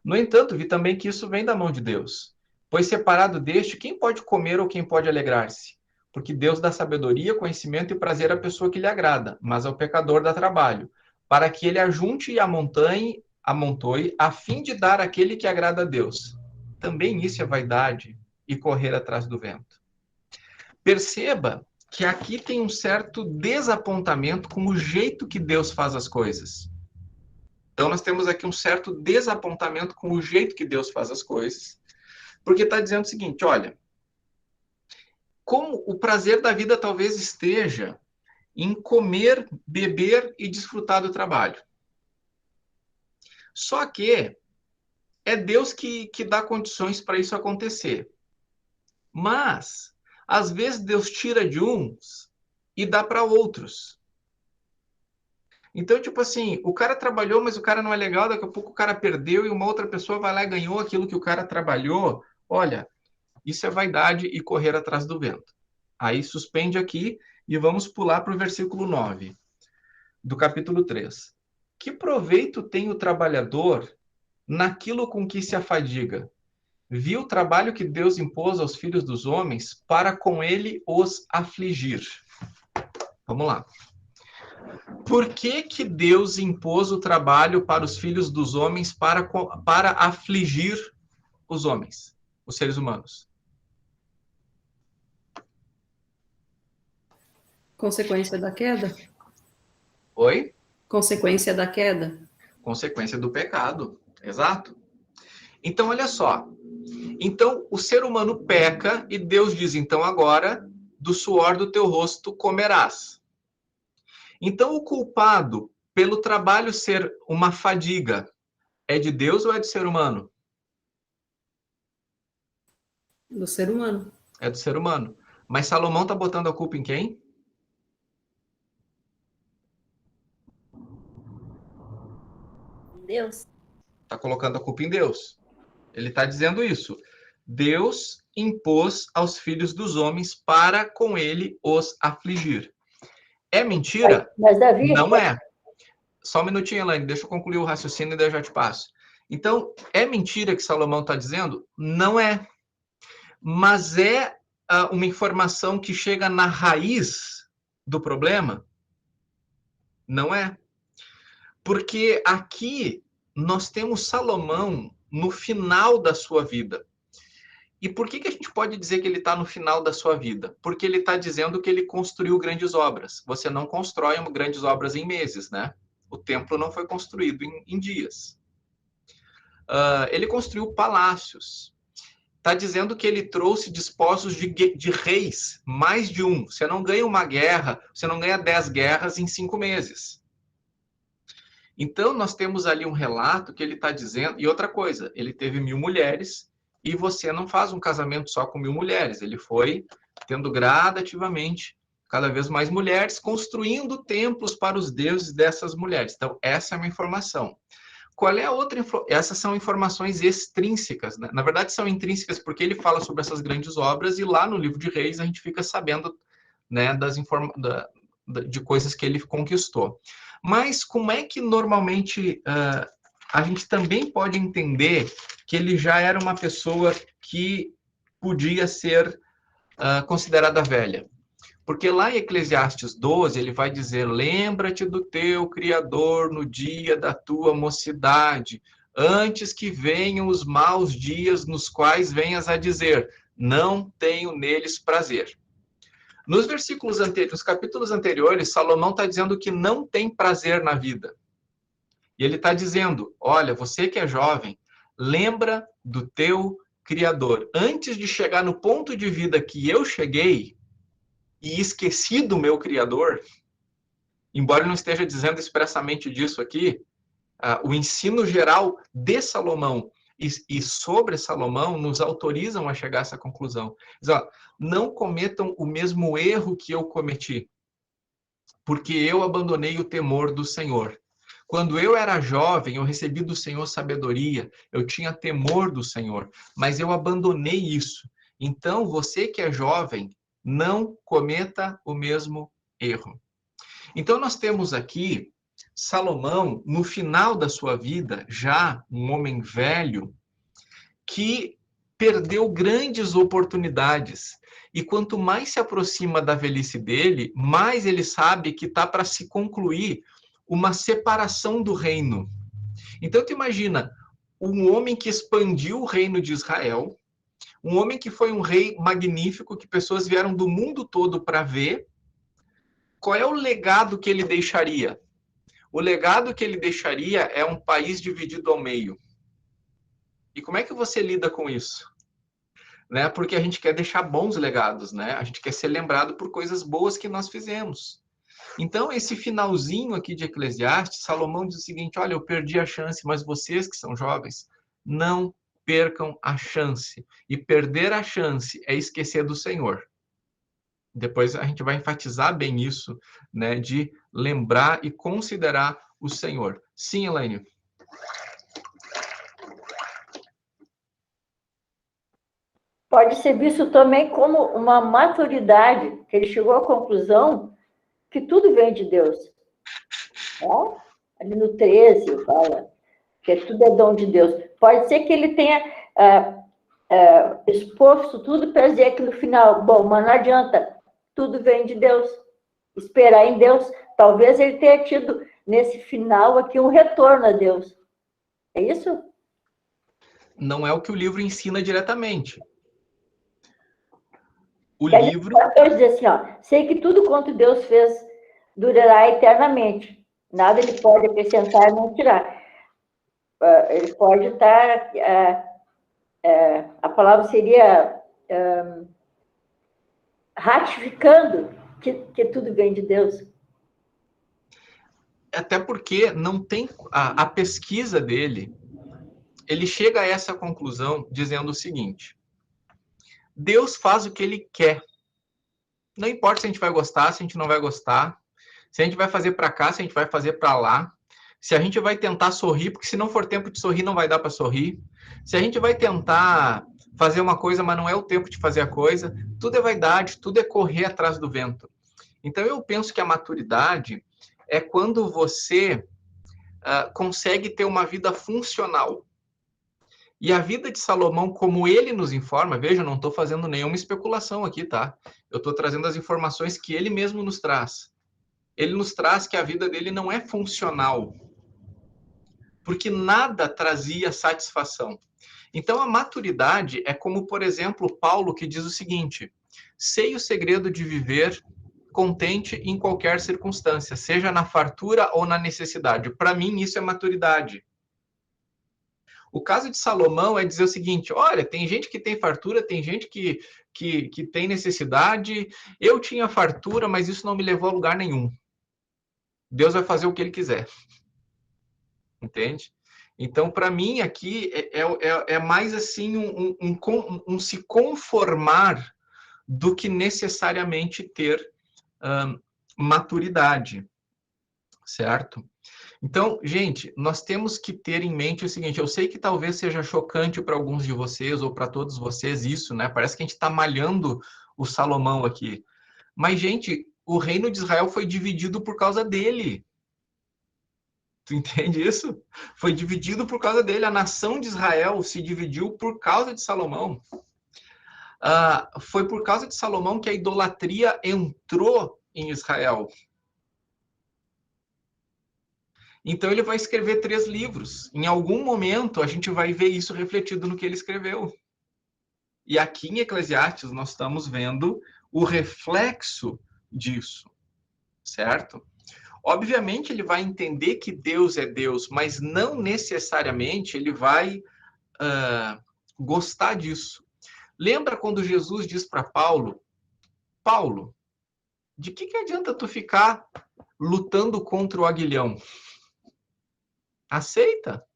No entanto, vi também que isso vem da mão de Deus. Pois separado deste, quem pode comer ou quem pode alegrar-se? Porque Deus dá sabedoria, conhecimento e prazer à pessoa que lhe agrada, mas ao pecador dá trabalho, para que ele ajunte e amontoe, a fim de dar àquele que agrada a Deus. Também isso é vaidade e correr atrás do vento. Perceba que aqui tem um certo desapontamento com o jeito que Deus faz as coisas. Então, nós temos aqui um certo desapontamento com o jeito que Deus faz as coisas, porque está dizendo o seguinte, olha, como o prazer da vida talvez esteja em comer, beber e desfrutar do trabalho. Só que é Deus que dá condições para isso acontecer. Mas, às vezes, Deus tira de uns e dá para outros. Então, tipo assim, o cara trabalhou, mas o cara não é legal, daqui a pouco o cara perdeu e uma outra pessoa vai lá e ganhou aquilo que o cara trabalhou. Olha, isso é vaidade e correr atrás do vento. Aí suspende aqui e vamos pular para o versículo 9 do capítulo 3. Que proveito tem o trabalhador naquilo com que se afadiga? Viu o trabalho que Deus impôs aos filhos dos homens para com ele os afligir. Vamos lá. Por que Deus impôs o trabalho para os filhos dos homens para afligir os homens, os seres humanos? Consequência da queda? Oi? Consequência da queda? Consequência do pecado, exato. Então, olha só. Então, o ser humano peca e Deus diz, então agora, do suor do teu rosto comerás. Então, o culpado pelo trabalho ser uma fadiga é de Deus ou é do ser humano? Do ser humano. É do ser humano. Mas Salomão está botando a culpa em quem? Deus. Está colocando a culpa em Deus. Ele está dizendo isso. Deus impôs aos filhos dos homens para com ele os afligir. É mentira? Mas, Davi, Não é. Só um minutinho, Elaine, deixa eu concluir o raciocínio e daí eu já te passo. Então, é mentira que Salomão está dizendo? Não é. Mas é uma informação que chega na raiz do problema? Não é. Porque aqui nós temos Salomão no final da sua vida. E por que a gente pode dizer que ele está no final da sua vida? Porque ele está dizendo que ele construiu grandes obras. Você não constrói grandes obras em meses, né? O templo não foi construído em dias. Ele construiu palácios. Está dizendo que ele trouxe desposos de reis, mais de um. Você não ganha uma guerra, você não ganha 10 guerras em 5 meses. Então, nós temos ali um relato que ele está dizendo... E outra coisa, ele teve 1000 mulheres, e você não faz um casamento só com 1000 mulheres. Ele foi tendo gradativamente cada vez mais mulheres, construindo templos para os deuses dessas mulheres. Então, essa é uma informação. Qual é a outra informação? Essas são informações extrínsecas, né? Na verdade, são intrínsecas porque ele fala sobre essas grandes obras e lá no livro de Reis a gente fica sabendo, né, de coisas que ele conquistou. Mas como é que normalmente a gente também pode entender que ele já era uma pessoa que podia ser considerada velha? Porque lá em Eclesiastes 12, ele vai dizer, lembra-te do teu Criador no dia da tua mocidade, antes que venham os maus dias nos quais venhas a dizer, não tenho neles prazer. Nos versículos anteriores, nos capítulos anteriores, Salomão está dizendo que não tem prazer na vida. E ele está dizendo, olha, você que é jovem, lembra do teu Criador. Antes de chegar no ponto de vida que eu cheguei, e esqueci do meu Criador, embora ele não esteja dizendo expressamente disso aqui, o ensino geral de Salomão e sobre Salomão nos autorizam a chegar a essa conclusão. Diz, ó, não cometam o mesmo erro que eu cometi, porque eu abandonei o temor do Senhor. Quando eu era jovem, eu recebi do Senhor sabedoria, eu tinha temor do Senhor, mas eu abandonei isso. Então, você que é jovem, não cometa o mesmo erro. Então, nós temos aqui Salomão, no final da sua vida, já um homem velho, que perdeu grandes oportunidades. E quanto mais se aproxima da velhice dele, mais ele sabe que está para se concluir uma separação do reino. Então, tu imagina, um homem que expandiu o reino de Israel, um homem que foi um rei magnífico, que pessoas vieram do mundo todo para ver. Qual é o legado que ele deixaria? O legado que ele deixaria é um país dividido ao meio. E como é que você lida com isso? Né? Porque a gente quer deixar bons legados, né? A gente quer ser lembrado por coisas boas que nós fizemos. Então, esse finalzinho aqui de Eclesiastes, Salomão diz o seguinte: olha, eu perdi a chance, mas vocês que são jovens, não percam a chance. E perder a chance é esquecer do Senhor. Depois a gente vai enfatizar bem isso, né, de lembrar e considerar o Senhor. Sim, Elaine? Pode ser visto também como uma maturidade, que ele chegou à conclusão que tudo vem de Deus. Né? Ali no 13 fala que tudo é dom de Deus. Pode ser que ele tenha exposto tudo para dizer que no final, bom, mas não adianta, tudo vem de Deus. Esperar em Deus. Talvez ele tenha tido, nesse final aqui, um retorno a Deus. É isso? Não é o que o livro ensina diretamente. O Quer livro... dizer assim, ó, sei que tudo quanto Deus fez durará eternamente. Nada ele pode acrescentar nem tirar. Ele pode estar... a palavra seria ratificando que tudo vem de Deus. Até porque não tem a pesquisa dele, ele chega a essa conclusão dizendo o seguinte: Deus faz o que ele quer. Não importa se a gente vai gostar, se a gente não vai gostar, se a gente vai fazer para cá, se a gente vai fazer para lá, se a gente vai tentar sorrir, porque se não for tempo de sorrir, não vai dar para sorrir. Se a gente vai tentar fazer uma coisa, mas não é o tempo de fazer a coisa, tudo é vaidade, tudo é correr atrás do vento. Então, eu penso que a maturidade é quando você consegue ter uma vida funcional. E a vida de Salomão, como ele nos informa, veja, eu não estou fazendo nenhuma especulação aqui, tá? Eu estou trazendo as informações que ele mesmo nos traz. Ele nos traz que a vida dele não é funcional, porque nada trazia satisfação. Então, a maturidade é como, por exemplo, Paulo, que diz o seguinte: sei o segredo de viver contente em qualquer circunstância, seja na fartura ou na necessidade. Para mim, isso é maturidade. O caso de Salomão é dizer o seguinte: olha, tem gente que tem fartura, tem gente que tem necessidade. Eu tinha fartura, mas isso não me levou a lugar nenhum. Deus vai fazer o que ele quiser. Entende? Então, para mim, aqui é mais assim um se conformar do que necessariamente ter maturidade, certo? Então, gente, nós temos que ter em mente o seguinte: eu sei que talvez seja chocante para alguns de vocês ou para todos vocês isso, né? Parece que a gente está malhando o Salomão aqui. Mas, gente, o reino de Israel foi dividido por causa dele. Tu entende isso? Foi dividido por causa dele. A nação de Israel se dividiu por causa de Salomão. Foi por causa de Salomão que a idolatria entrou em Israel. Então ele vai escrever 3 livros. Em algum momento a gente vai ver isso refletido no que ele escreveu. E aqui em Eclesiastes nós estamos vendo o reflexo disso, certo? Obviamente ele vai entender que Deus é Deus, mas não necessariamente ele vai gostar disso. Lembra quando Jesus diz para Paulo: Paulo, de que adianta tu ficar lutando contra o aguilhão? Aceita,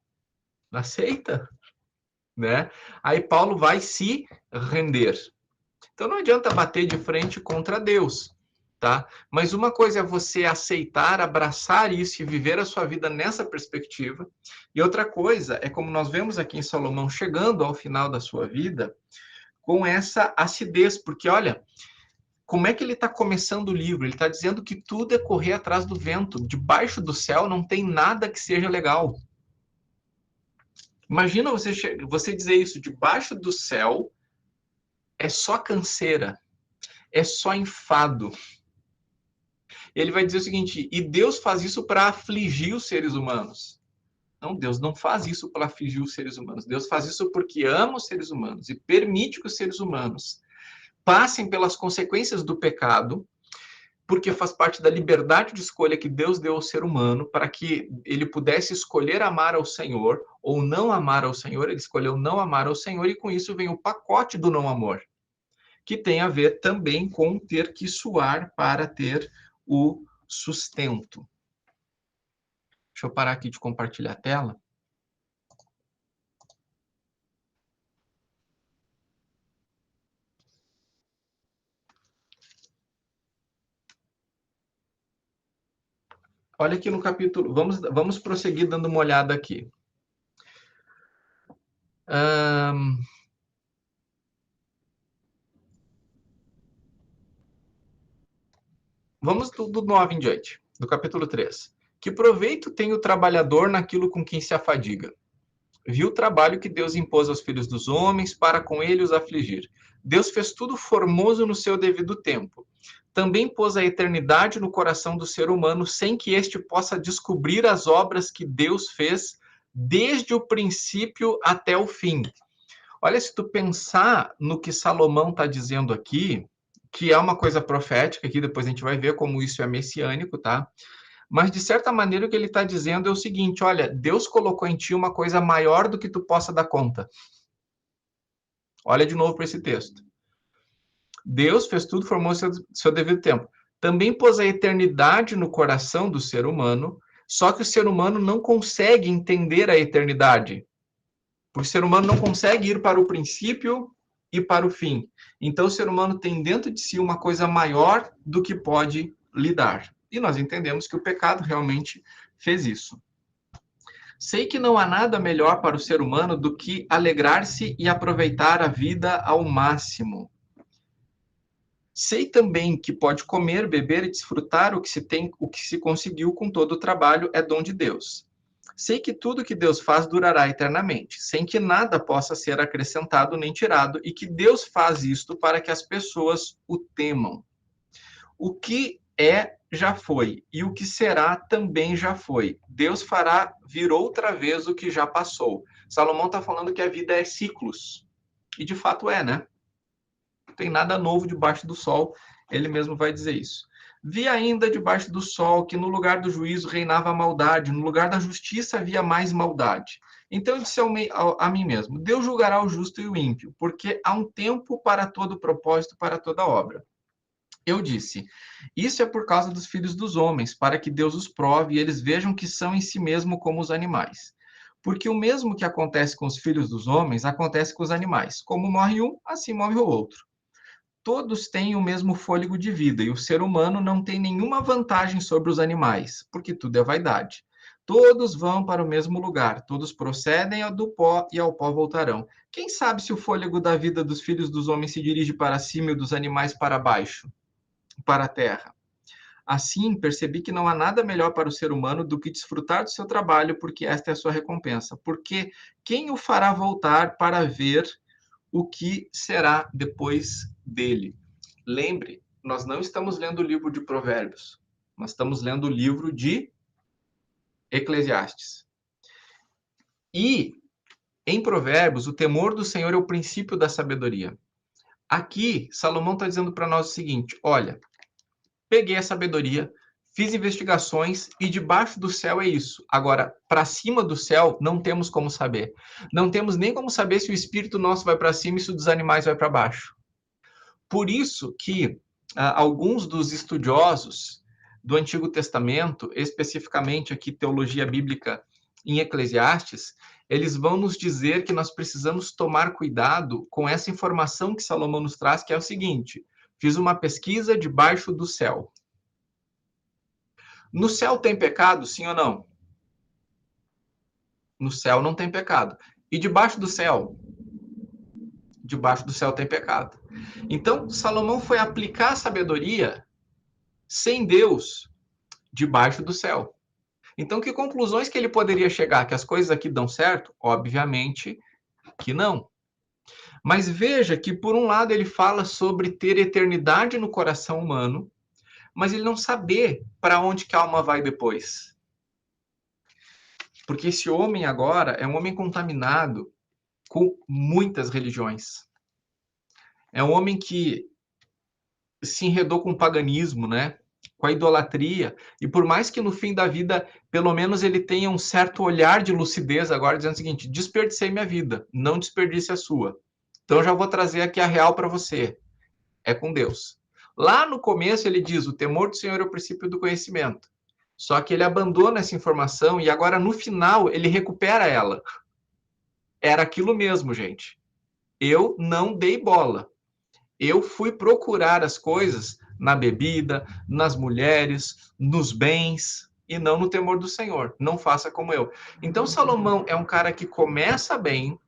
né? Aí Paulo vai se render. Então não adianta bater de frente contra Deus, tá? Mas uma coisa é você aceitar, abraçar isso e viver a sua vida nessa perspectiva. E outra coisa é, como nós vemos aqui em Salomão chegando ao final da sua vida, com essa acidez, porque olha, como é que ele está começando o livro? Ele está dizendo que tudo é correr atrás do vento. Debaixo do céu não tem nada que seja legal. Imagina você dizer isso, debaixo do céu é só canseira, é só enfado. Ele vai dizer o seguinte, e Deus faz isso para afligir os seres humanos. Não, Deus não faz isso para afligir os seres humanos. Deus faz isso porque ama os seres humanos e permite que os seres humanos passem pelas consequências do pecado, porque faz parte da liberdade de escolha que Deus deu ao ser humano para que ele pudesse escolher amar ao Senhor ou não amar ao Senhor. Ele escolheu não amar ao Senhor e com isso vem o pacote do não amor, que tem a ver também com ter que suar para ter o sustento. Deixa eu parar aqui de compartilhar a tela. Olha aqui no capítulo, vamos prosseguir dando uma olhada aqui. Vamos do 9 em diante, do capítulo 3. Que proveito tem o trabalhador naquilo com quem se afadiga? Viu o trabalho que Deus impôs aos filhos dos homens para com ele os afligir. Deus fez tudo formoso no seu devido tempo. Também pôs a eternidade no coração do ser humano, sem que este possa descobrir as obras que Deus fez desde o princípio até o fim. Olha, se tu pensar no que Salomão está dizendo aqui, que é uma coisa profética, aqui depois a gente vai ver como isso é messiânico, tá? Mas, de certa maneira, o que ele está dizendo é o seguinte, olha, Deus colocou em ti uma coisa maior do que tu possa dar conta. Olha de novo para esse texto. Deus fez tudo, formou seu devido tempo. Também pôs a eternidade no coração do ser humano, só que o ser humano não consegue entender a eternidade. Porque o ser humano não consegue ir para o princípio e para o fim. Então, o ser humano tem dentro de si uma coisa maior do que pode lidar. E nós entendemos que o pecado realmente fez isso. Sei que não há nada melhor para o ser humano do que alegrar-se e aproveitar a vida ao máximo. Sei também que pode comer, beber e desfrutar o que se conseguiu com todo o trabalho é dom de Deus. Sei que tudo que Deus faz durará eternamente, sem que nada possa ser acrescentado nem tirado, e que Deus faz isto para que as pessoas o temam. O que é, já foi, e o que será também já foi. Deus fará vir outra vez o que já passou. Salomão está falando que a vida é ciclos. E de fato é, né? Não tem nada novo debaixo do sol. Ele mesmo vai dizer isso. Vi ainda debaixo do sol que no lugar do juízo reinava a maldade, no lugar da justiça havia mais maldade. Então eu disse a mim mesmo, Deus julgará o justo e o ímpio, porque há um tempo para todo propósito, para toda obra. Eu disse, isso é por causa dos filhos dos homens, para que Deus os prove e eles vejam que são em si mesmo como os animais. Porque o mesmo que acontece com os filhos dos homens, acontece com os animais. Como morre um, assim morre o outro. Todos têm o mesmo fôlego de vida, e o ser humano não tem nenhuma vantagem sobre os animais, porque tudo é vaidade. Todos vão para o mesmo lugar, todos procedem do pó e ao pó voltarão. Quem sabe se o fôlego da vida dos filhos dos homens se dirige para cima e dos animais para baixo, para a terra? Assim, percebi que não há nada melhor para o ser humano do que desfrutar do seu trabalho, porque esta é a sua recompensa. Porque quem o fará voltar para ver o que será depois dele? Lembre, nós não estamos lendo o livro de Provérbios, nós estamos lendo o livro de Eclesiastes. E, em Provérbios, o temor do Senhor é o princípio da sabedoria. Aqui, Salomão está dizendo para nós o seguinte, olha, peguei a sabedoria, fiz investigações e debaixo do céu é isso. Agora, para cima do céu, não temos como saber. Não temos nem como saber se o espírito nosso vai para cima e se o dos animais vai para baixo. Por isso que alguns dos estudiosos do Antigo Testamento, especificamente aqui teologia bíblica em Eclesiastes, eles vão nos dizer que nós precisamos tomar cuidado com essa informação que Salomão nos traz, que é o seguinte, fiz uma pesquisa debaixo do céu. No céu tem pecado, sim ou não? No céu não tem pecado. E debaixo do céu? debaixo do céu tem pecado. Então, Salomão foi aplicar a sabedoria sem Deus debaixo do céu. Então, que conclusões que ele poderia chegar? Que as coisas aqui dão certo? Obviamente que não. Mas veja que, por um lado, ele fala sobre ter eternidade no coração humano, mas ele não saber para onde que a alma vai depois. Porque esse homem agora é um homem contaminado com muitas religiões. É um homem que se enredou com o paganismo, né? Com a idolatria, e por mais que no fim da vida, pelo menos ele tenha um certo olhar de lucidez agora, dizendo o seguinte: desperdicei minha vida, não desperdice a sua. Então já vou trazer aqui a real para você. É com Deus. Lá no começo ele diz: o temor do Senhor é o princípio do conhecimento. Só que ele abandona essa informação e agora no final ele recupera ela. Era aquilo mesmo, gente. Eu não dei bola. Eu fui procurar as coisas na bebida, nas mulheres, nos bens, e não no temor do Senhor. Não faça como eu. Então, Salomão é um cara que começa bem,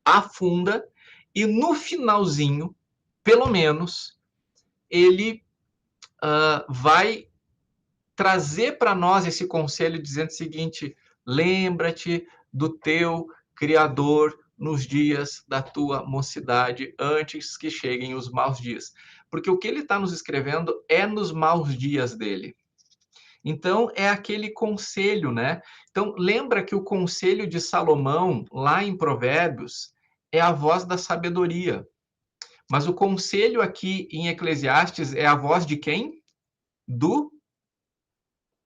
afunda, e no finalzinho, pelo menos, ele vai trazer para nós esse conselho dizendo o seguinte: lembra-te do teu Criador nos dias da tua mocidade, antes que cheguem os maus dias. Porque o que ele está nos escrevendo é nos maus dias dele. Então, é aquele conselho, né? Então, lembra que o conselho de Salomão, lá em Provérbios, é a voz da sabedoria. Mas o conselho aqui em Eclesiastes é a voz de quem? Do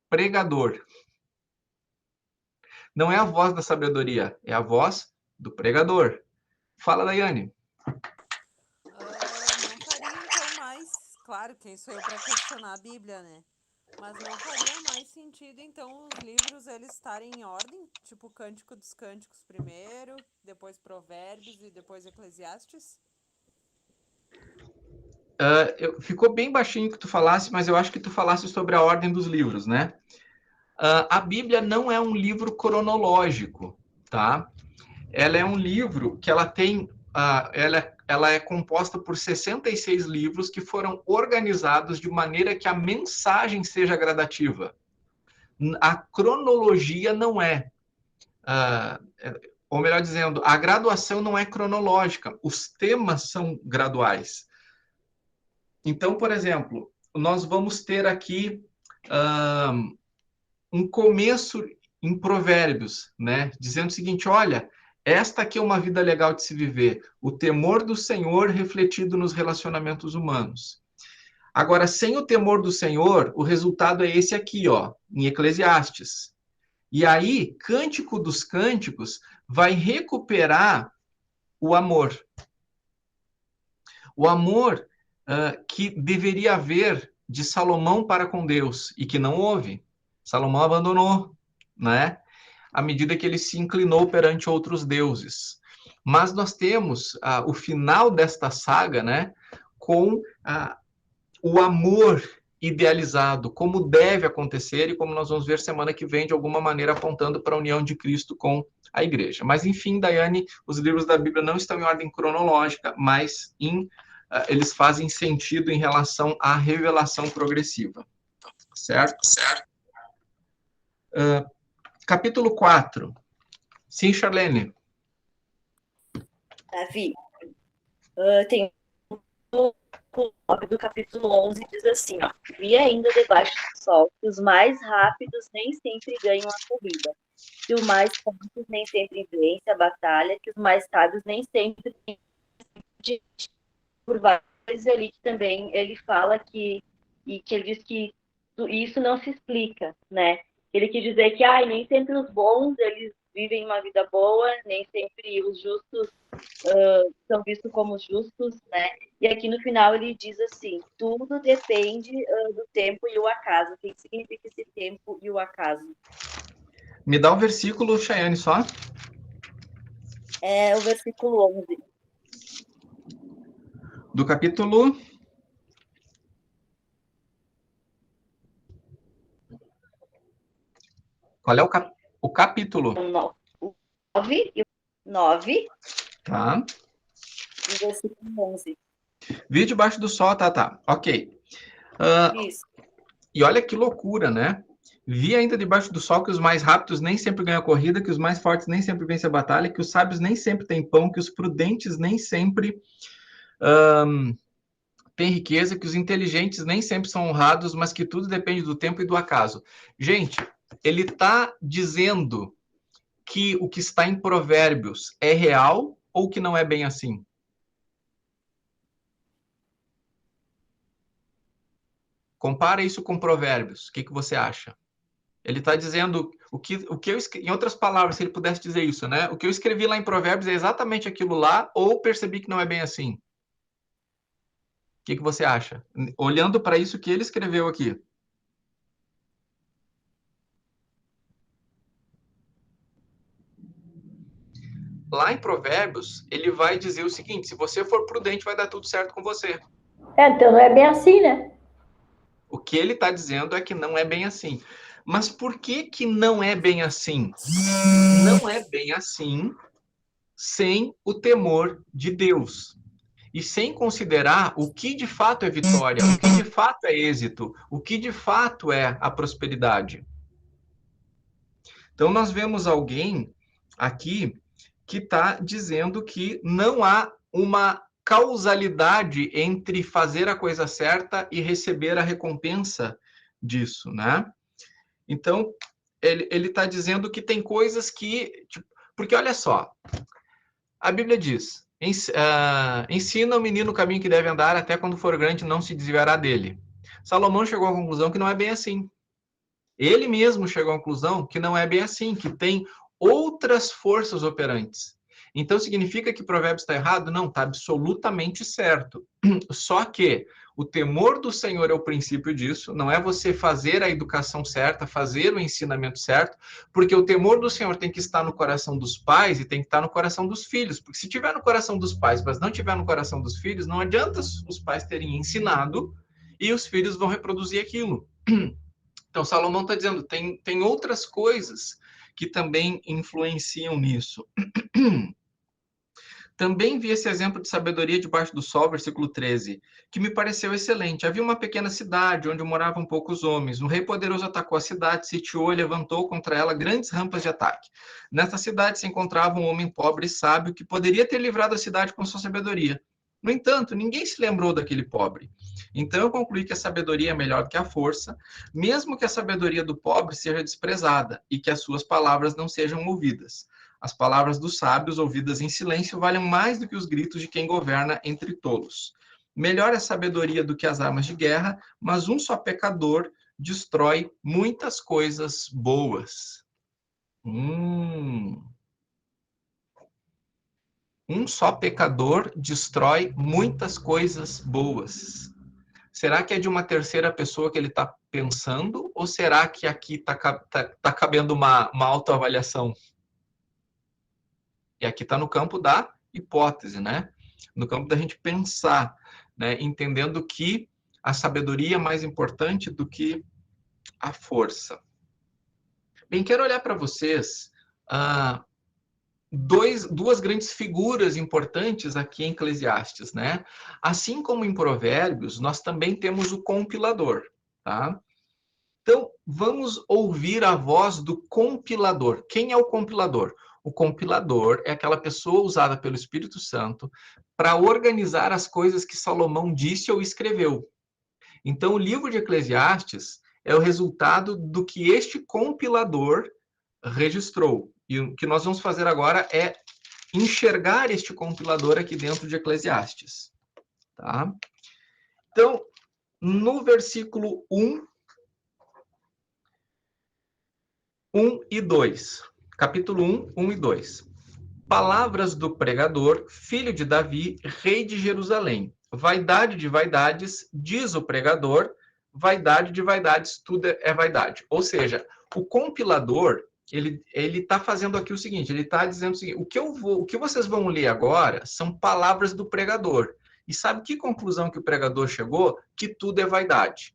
pregador. Não é a voz da sabedoria, é a voz do pregador. Fala, Daiane. Não faria então mais, claro, quem sou eu para questionar a Bíblia, né? Mas não faria mais sentido então os livros eles estarem em ordem, tipo Cântico dos Cânticos primeiro, depois Provérbios e depois Eclesiastes? Ficou bem baixinho que tu falasse, mas eu acho que tu falasse sobre a ordem dos livros, né? A Bíblia não é um livro cronológico, tá? Ela é um livro que ela tem, ela é composta por 66 livros que foram organizados de maneira que a mensagem seja gradativa. A cronologia não é. Ou melhor dizendo, a graduação não é cronológica, os temas são graduais. Então, por exemplo, nós vamos ter aqui um começo em Provérbios, né? Dizendo o seguinte: olha, esta aqui é uma vida legal de se viver, o temor do Senhor refletido nos relacionamentos humanos. Agora, sem o temor do Senhor, o resultado é esse aqui, ó, em Eclesiastes. E aí, Cântico dos Cânticos vai recuperar o amor. O amor que deveria haver de Salomão para com Deus e que não houve. Salomão abandonou, né? À medida que ele se inclinou perante outros deuses. Mas nós temos o final desta saga, né? Com o amor idealizado, como deve acontecer e como nós vamos ver semana que vem, de alguma maneira apontando para a união de Cristo com a igreja. Mas, enfim, Daiane, os livros da Bíblia não estão em ordem cronológica, mas eles fazem sentido em relação à revelação progressiva. Certo? Certo. Capítulo 4. Sim, Charlene. Davi, tem do capítulo 11, diz assim, ó: vi ainda debaixo do sol que os mais rápidos nem sempre ganham a corrida, que os mais fortes nem sempre vencem a batalha, que os mais sábios nem sempre têm por vários ali também ele fala que ele diz que isso não se explica, né? Ele quis dizer que nem sempre os bons eles vivem uma vida boa, nem sempre os justos são vistos como justos, né? E aqui no final ele diz assim: tudo depende do tempo e o acaso. O que significa esse tempo e o acaso? Me dá um versículo, Chayane, só. É o versículo 11. Do capítulo... Qual é o capítulo? 9. 9. Tá. no versículo 11. Vi debaixo do sol, tá. Ok. Isso. E olha que loucura, né? Vi ainda debaixo do sol que os mais rápidos nem sempre ganham a corrida, que os mais fortes nem sempre vencem a batalha, que os sábios nem sempre têm pão, que os prudentes nem sempre têm riqueza, que os inteligentes nem sempre são honrados, mas que tudo depende do tempo e do acaso. Gente, ele está dizendo que o que está em Provérbios é real ou que não é bem assim? Compara isso com Provérbios. O que você acha? Ele está dizendo o que eu escrevi, em outras palavras, se ele pudesse dizer isso, né? O que eu escrevi lá em Provérbios é exatamente aquilo lá, ou percebi que não é bem assim? O que você acha? Olhando para isso que ele escreveu aqui. Lá em Provérbios, ele vai dizer o seguinte: se você for prudente, vai dar tudo certo com você. Então não é bem assim, né? O que ele está dizendo é que não é bem assim. Mas por que não é bem assim? Não é bem assim sem o temor de Deus. E sem considerar o que de fato é vitória, o que de fato é êxito, o que de fato é a prosperidade. Então, nós vemos alguém aqui que está dizendo que não há uma causalidade entre fazer a coisa certa e receber a recompensa disso, né? Então, ele está dizendo que tem coisas que... Porque, olha só, a Bíblia diz, ensina o menino o caminho que deve andar, até quando for grande não se desviará dele. Salomão chegou à conclusão que não é bem assim. Ele mesmo chegou à conclusão que não é bem assim, que tem outras forças operantes. Então, significa que Provérbios está errado? Não, está absolutamente certo. Só que o temor do Senhor é o princípio disso, não é você fazer a educação certa, fazer o ensinamento certo, porque o temor do Senhor tem que estar no coração dos pais e tem que estar no coração dos filhos, porque se tiver no coração dos pais, mas não tiver no coração dos filhos, não adianta os pais terem ensinado e os filhos vão reproduzir aquilo. Então, Salomão está dizendo, tem outras coisas que também influenciam nisso. Também vi esse exemplo de sabedoria debaixo do sol, versículo 13, que me pareceu excelente. Havia uma pequena cidade onde moravam poucos homens. Um rei poderoso atacou a cidade, sitiou e levantou contra ela grandes rampas de ataque. Nesta cidade se encontrava um homem pobre e sábio que poderia ter livrado a cidade com sua sabedoria. No entanto, ninguém se lembrou daquele pobre. Então eu concluí que a sabedoria é melhor do que a força, mesmo que a sabedoria do pobre seja desprezada e que as suas palavras não sejam ouvidas. As palavras dos sábios, ouvidas em silêncio, valem mais do que os gritos de quem governa entre tolos. Melhor é a sabedoria do que as armas de guerra, mas um só pecador destrói muitas coisas boas. Um só pecador destrói muitas coisas boas. Será que é de uma terceira pessoa que ele está pensando? Ou será que aqui está cabendo uma autoavaliação? E aqui está no campo da hipótese, né? No campo da gente pensar, né? Entendendo que a sabedoria é mais importante do que a força. Bem, quero olhar para vocês duas grandes figuras importantes aqui em Eclesiastes, né? Assim como em Provérbios, nós também temos o compilador, tá? Então, vamos ouvir a voz do compilador. Quem é o compilador? O compilador é aquela pessoa usada pelo Espírito Santo para organizar as coisas que Salomão disse ou escreveu. Então, o livro de Eclesiastes é o resultado do que este compilador registrou. E o que nós vamos fazer agora é enxergar este compilador aqui dentro de Eclesiastes. Tá? Então, no versículo 1 e 2. Capítulo 1 e 2. Palavras do pregador, filho de Davi, rei de Jerusalém. Vaidade de vaidades, diz o pregador, vaidade de vaidades, tudo é vaidade. Ou seja, o compilador, ele está fazendo aqui o seguinte, ele está dizendo o seguinte, o que vocês vão ler agora são palavras do pregador. E sabe que conclusão que o pregador chegou? Que tudo é vaidade.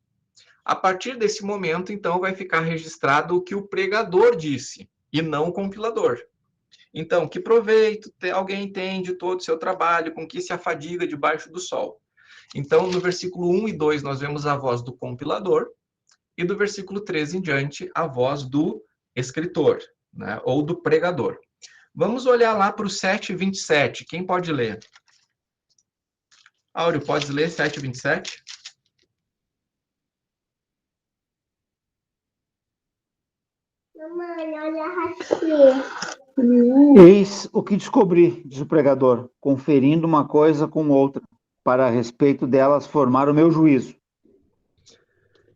A partir desse momento, então, vai ficar registrado o que o pregador disse, e não o compilador. Então, que proveito alguém tem de todo o seu trabalho, com que se afadiga debaixo do sol. Então, no versículo 1 e 2, nós vemos a voz do compilador, e do versículo 13 em diante, a voz do escritor, né, ou do pregador. Vamos olhar lá para o 7:27. Quem pode ler? Áureo, pode ler 7:27? Mamãe, olha aqui. Eis o que descobri, diz o pregador, conferindo uma coisa com outra, para a respeito delas formar o meu juízo.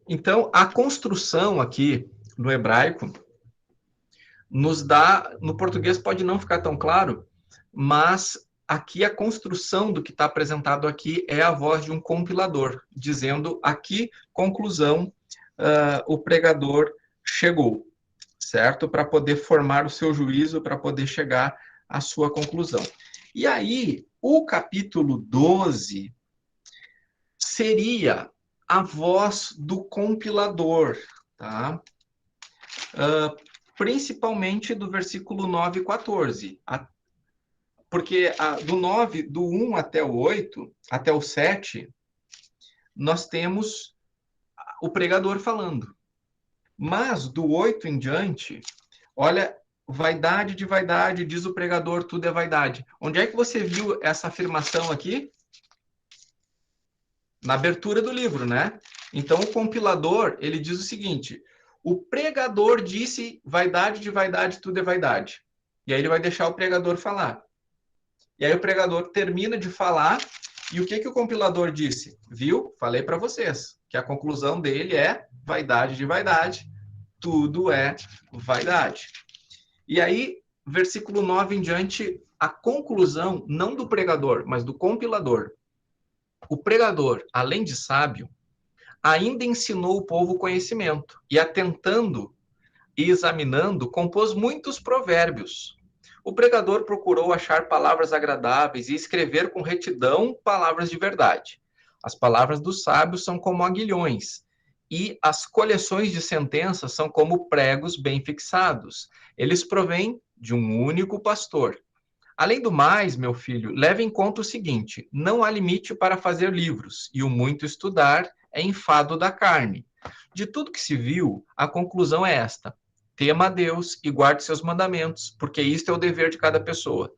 Então, a construção aqui no hebraico nos dá, no português pode não ficar tão claro, mas aqui a construção do que está apresentado aqui é a voz de um compilador, dizendo aqui, conclusão, o pregador chegou, certo? Para poder formar o seu juízo, para poder chegar à sua conclusão. E aí, o capítulo 12 seria a voz do compilador, tá? Principalmente do versículo 9 e 14. Porque do 1 até o 8, até o 7, nós temos o pregador falando. Mas do 8 em diante, olha, vaidade de vaidade, diz o pregador, tudo é vaidade. Onde é que você viu essa afirmação aqui? Na abertura do livro, né? Então, o compilador, ele diz o seguinte: o pregador disse vaidade de vaidade, tudo é vaidade. E aí ele vai deixar o pregador falar. E aí o pregador termina de falar, e o que o compilador disse? Viu? Falei para vocês, que a conclusão dele é vaidade de vaidade, tudo é vaidade. E aí, versículo 9 em diante, a conclusão, não do pregador, mas do compilador. O pregador, além de sábio, ainda ensinou o povo conhecimento, e atentando e examinando, compôs muitos provérbios. O pregador procurou achar palavras agradáveis e escrever com retidão palavras de verdade. As palavras dos sábios são como aguilhões, e as coleções de sentenças são como pregos bem fixados. Eles provêm de um único pastor. Além do mais, meu filho, leve em conta o seguinte: não há limite para fazer livros, e o muito estudar é enfado da carne. De tudo que se viu, a conclusão é esta: tema a Deus e guarde seus mandamentos, porque isto é o dever de cada pessoa.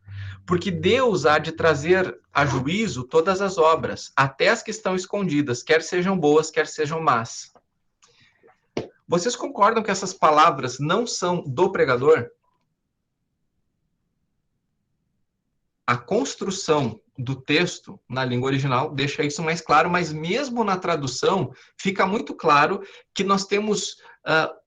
Porque Deus há de trazer a juízo todas as obras, até as que estão escondidas, quer sejam boas, quer sejam más. Vocês concordam que essas palavras não são do pregador? A construção do texto na língua original deixa isso mais claro, mas mesmo na tradução fica muito claro que nós temos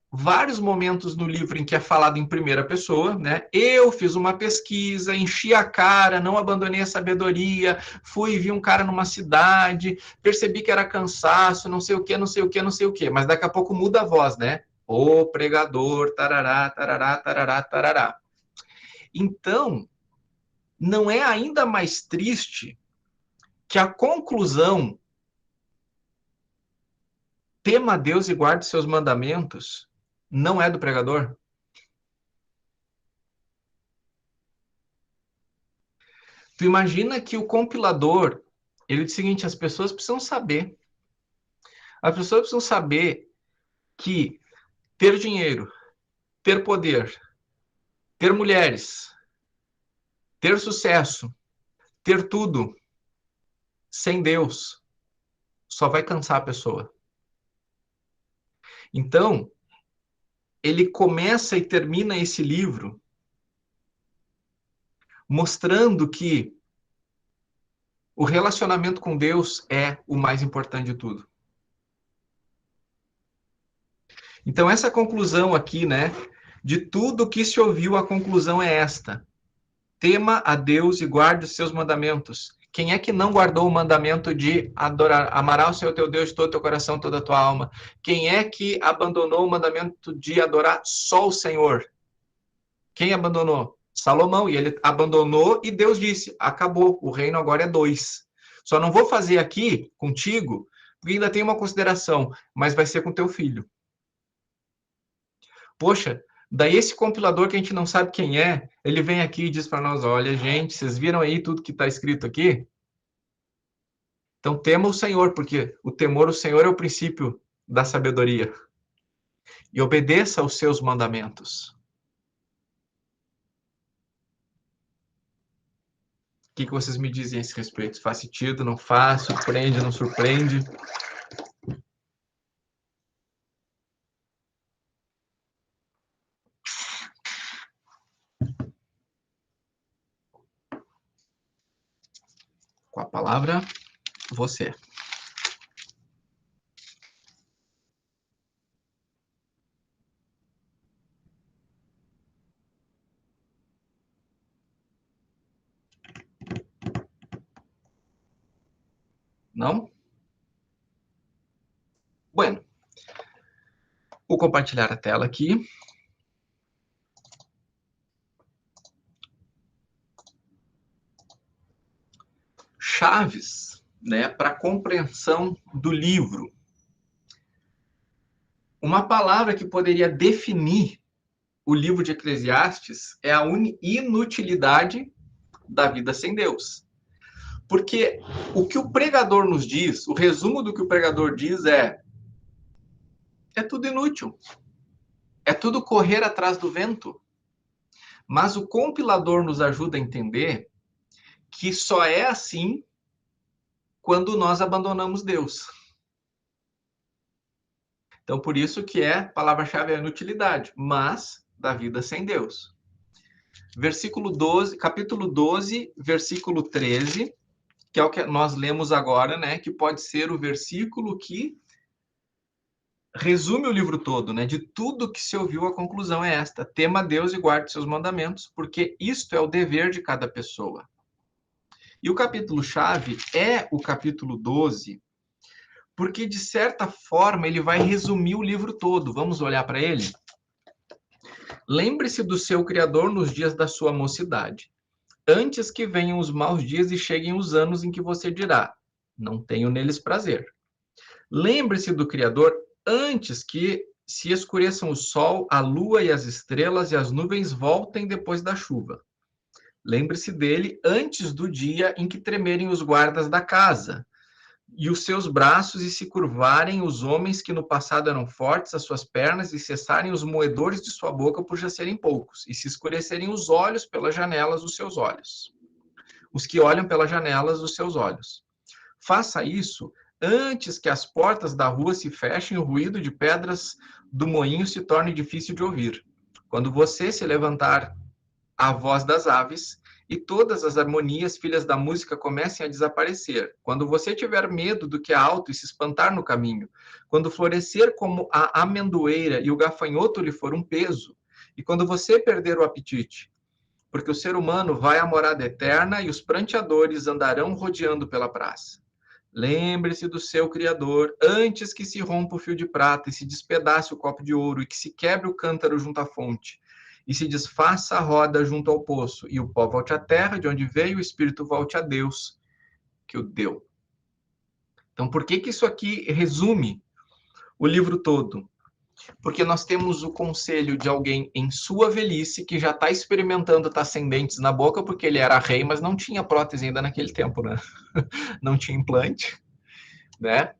vários momentos no livro em que é falado em primeira pessoa, né? Eu fiz uma pesquisa, enchi a cara, não abandonei a sabedoria, fui e vi um cara numa cidade, percebi que era cansaço, não sei o que, não sei o que, não sei o que, mas daqui a pouco muda a voz, né? O pregador, tarará, tarará, tarará, tarará. Então, não é ainda mais triste que a conclusão, tema a Deus e guarde seus mandamentos, não é do pregador? Tu imagina que o compilador, ele diz o seguinte: as pessoas precisam saber. As pessoas precisam saber que ter dinheiro, ter poder, ter mulheres, ter sucesso, ter tudo, sem Deus, só vai cansar a pessoa. Então, ele começa e termina esse livro mostrando que o relacionamento com Deus é o mais importante de tudo. Então, essa conclusão aqui, né, de tudo que se ouviu, a conclusão é esta: tema a Deus e guarde os seus mandamentos. Quem é que não guardou o mandamento de amar o Senhor teu Deus de todo o teu coração, toda a tua alma? Quem é que abandonou o mandamento de adorar só o Senhor? Quem abandonou? Salomão. E ele abandonou e Deus disse: acabou, o reino agora é 2. Só não vou fazer aqui contigo, porque ainda tem uma consideração, mas vai ser com teu filho. Poxa, Daí esse compilador que a gente não sabe quem é, ele vem aqui e diz para nós, olha, gente, vocês viram aí tudo que está escrito aqui? Então tema o Senhor, porque o temor ao Senhor é o princípio da sabedoria. E obedeça aos seus mandamentos. O que vocês me dizem a esse respeito? Faz sentido, não faz? Surpreende, não surpreende? Com a palavra, você. Não? Bueno. Vou compartilhar a tela aqui. Chaves, né, para a compreensão do livro. Uma palavra que poderia definir o livro de Eclesiastes é a inutilidade da vida sem Deus. Porque o que o pregador nos diz, o resumo do que o pregador diz é tudo inútil. É tudo correr atrás do vento. Mas o compilador nos ajuda a entender que só é assim quando nós abandonamos Deus. Então, por isso que a palavra-chave é inutilidade, mas da vida sem Deus. Versículo 12, capítulo 12, versículo 13, que é o que nós lemos agora, né? Que pode ser o versículo que resume o livro todo, né? De tudo que se ouviu, a conclusão é esta: tema Deus e guarde seus mandamentos, porque isto é o dever de cada pessoa. E o capítulo-chave é o capítulo 12, porque, de certa forma, ele vai resumir o livro todo. Vamos olhar para ele? Lembre-se do seu Criador nos dias da sua mocidade, antes que venham os maus dias e cheguem os anos em que você dirá, não tenho neles prazer. Lembre-se do Criador antes que se escureçam o sol, a lua e as estrelas e as nuvens voltem depois da chuva. Lembre-se dele antes do dia em que tremerem os guardas da casa, e os seus braços e se curvarem os homens que no passado eram fortes, as suas pernas, e cessarem os moedores de sua boca por já serem poucos, e se escurecerem os olhos pelas janelas dos seus olhos. Os que olham pelas janelas dos seus olhos. Faça isso antes que as portas da rua se fechem e o ruído de pedras do moinho se torne difícil de ouvir. Quando você se levantar a voz das aves, e todas as harmonias, filhas da música, comecem a desaparecer. Quando você tiver medo do que é alto e se espantar no caminho, quando florescer como a amendoeira e o gafanhoto lhe for um peso, e quando você perder o apetite, porque o ser humano vai à morada eterna e os pranteadores andarão rodeando pela praça. Lembre-se do seu Criador antes que se rompa o fio de prata e se despedace o copo de ouro e que se quebre o cântaro junto à fonte e se desfaça a roda junto ao poço, e o pó volte à terra, de onde veio, o espírito volte a Deus, que o deu. Então, por que isso aqui resume o livro todo? Porque nós temos o conselho de alguém em sua velhice, que já está experimentando estar sem dentes na boca, porque ele era rei, mas não tinha prótese ainda naquele tempo, né? Não tinha implante, né?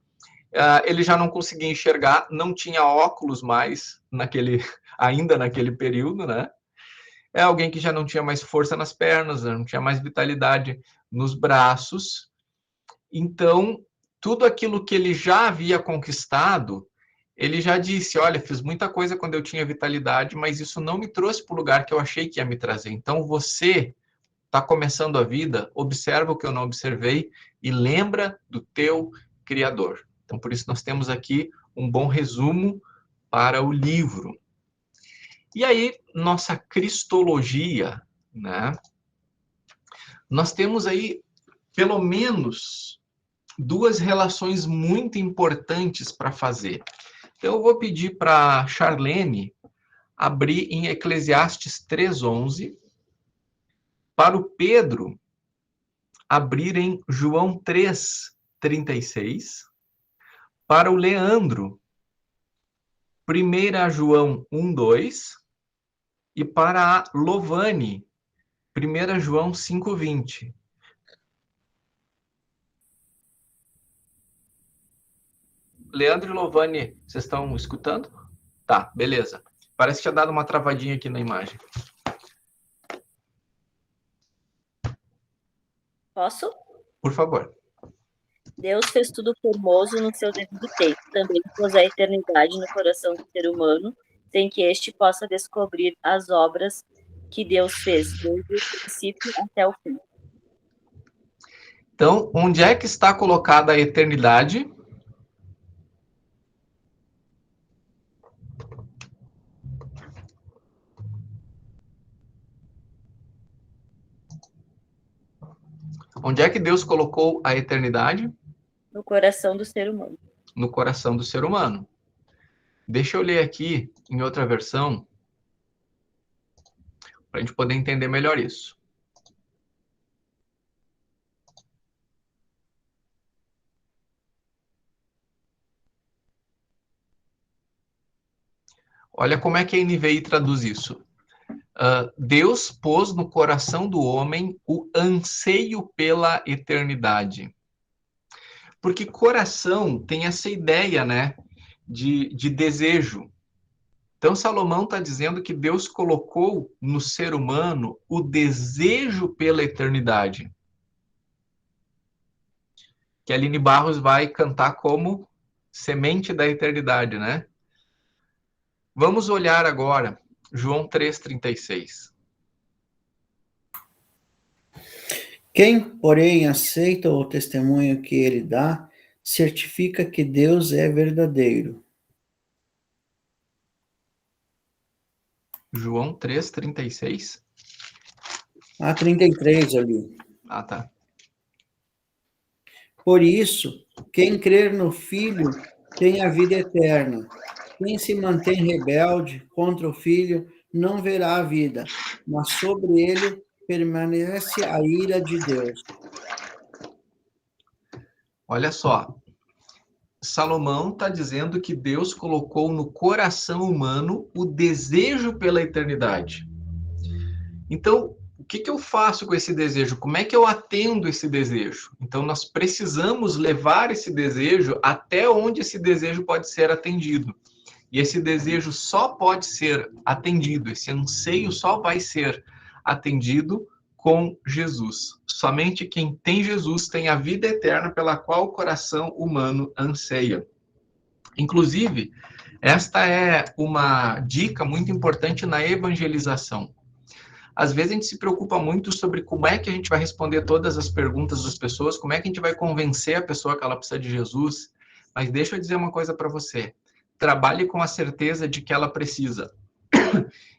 Ele já não conseguia enxergar, não tinha óculos mais ainda naquele período, né? É alguém que já não tinha mais força nas pernas, não tinha mais vitalidade nos braços. Então, tudo aquilo que ele já havia conquistado, ele já disse, olha, fiz muita coisa quando eu tinha vitalidade, mas isso não me trouxe para o lugar que eu achei que ia me trazer. Então, você está começando a vida, observa o que eu não observei e lembra do teu Criador. Então, por isso, nós temos aqui um bom resumo para o livro. E aí, nossa cristologia, né? Nós temos aí, pelo menos, duas relações muito importantes para fazer. Então, eu vou pedir para a Charlene abrir em Eclesiastes 3:11, para o Pedro abrir em João 3:36, para o Leandro, 1 João 1:2, E para a Lovane, 1 João 5:20. Leandro e Lovane, vocês estão escutando? Tá, beleza. Parece que tinha dado uma travadinha aqui na imagem. Posso? Por favor. Deus fez tudo formoso no seu devido tempo. Também pôs a eternidade no coração do ser humano, sem que este possa descobrir as obras que Deus fez, desde o princípio até o fim. Então, onde é que está colocada a eternidade? Onde é que Deus colocou a eternidade? No coração do ser humano. No coração do ser humano. Deixa eu ler aqui em outra versão, para a gente poder entender melhor isso. Olha como é que a NVI traduz isso. Deus pôs no coração do homem o anseio pela eternidade. Porque coração tem essa ideia, né, de desejo. Então, Salomão está dizendo que Deus colocou no ser humano o desejo pela eternidade. Que a Aline Barros vai cantar como semente da eternidade, né? Vamos olhar agora João 3,36. Quem, porém, aceita o testemunho que ele dá, certifica que Deus é verdadeiro. João 3,36. 33 ali. Ah, tá. Por isso, quem crer no Filho tem a vida eterna. Quem se mantém rebelde contra o Filho não verá a vida, mas sobre ele permanece a ira de Deus. Olha só. Salomão está dizendo que Deus colocou no coração humano o desejo pela eternidade. Então, o que eu faço com esse desejo? Como é que eu atendo esse desejo? Então, nós precisamos levar esse desejo até onde esse desejo pode ser atendido. E esse desejo só pode ser atendido, esse anseio só vai ser atendido com Jesus. Somente quem tem Jesus tem a vida eterna pela qual o coração humano anseia. Inclusive, esta é uma dica muito importante na evangelização. Às vezes a gente se preocupa muito sobre como é que a gente vai responder todas as perguntas das pessoas, como é que a gente vai convencer a pessoa que ela precisa de Jesus. Mas deixa eu dizer uma coisa para você. Trabalhe com a certeza de que ela precisa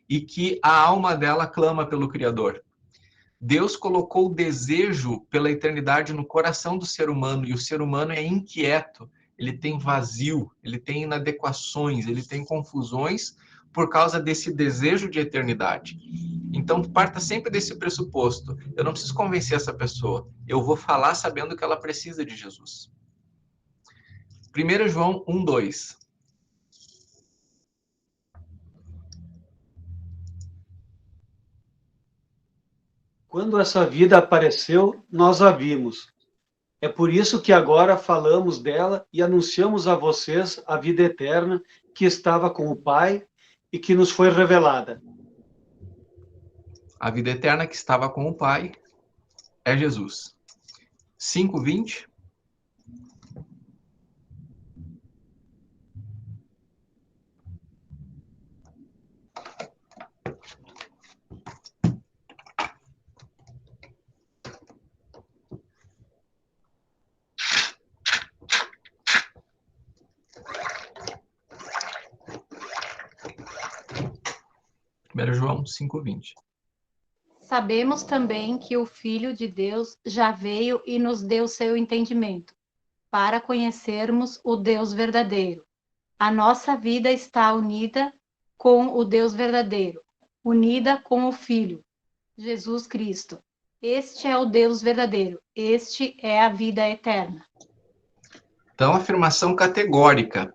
e que a alma dela clama pelo Criador. Deus colocou o desejo pela eternidade no coração do ser humano e o ser humano é inquieto, ele tem vazio, ele tem inadequações, ele tem confusões por causa desse desejo de eternidade. Então, parta sempre desse pressuposto. Eu não preciso convencer essa pessoa, eu vou falar sabendo que ela precisa de Jesus. 1 João 1:2. Quando essa vida apareceu, nós a vimos. É por isso que agora falamos dela e anunciamos a vocês a vida eterna que estava com o Pai e que nos foi revelada. A vida eterna que estava com o Pai é Jesus. 5:20. João 5:20. Sabemos também que o Filho de Deus já veio e nos deu seu entendimento, para conhecermos o Deus verdadeiro. A nossa vida está unida com o Deus verdadeiro, unida com o Filho, Jesus Cristo. Este é o Deus verdadeiro, este é a vida eterna. Então, afirmação categórica.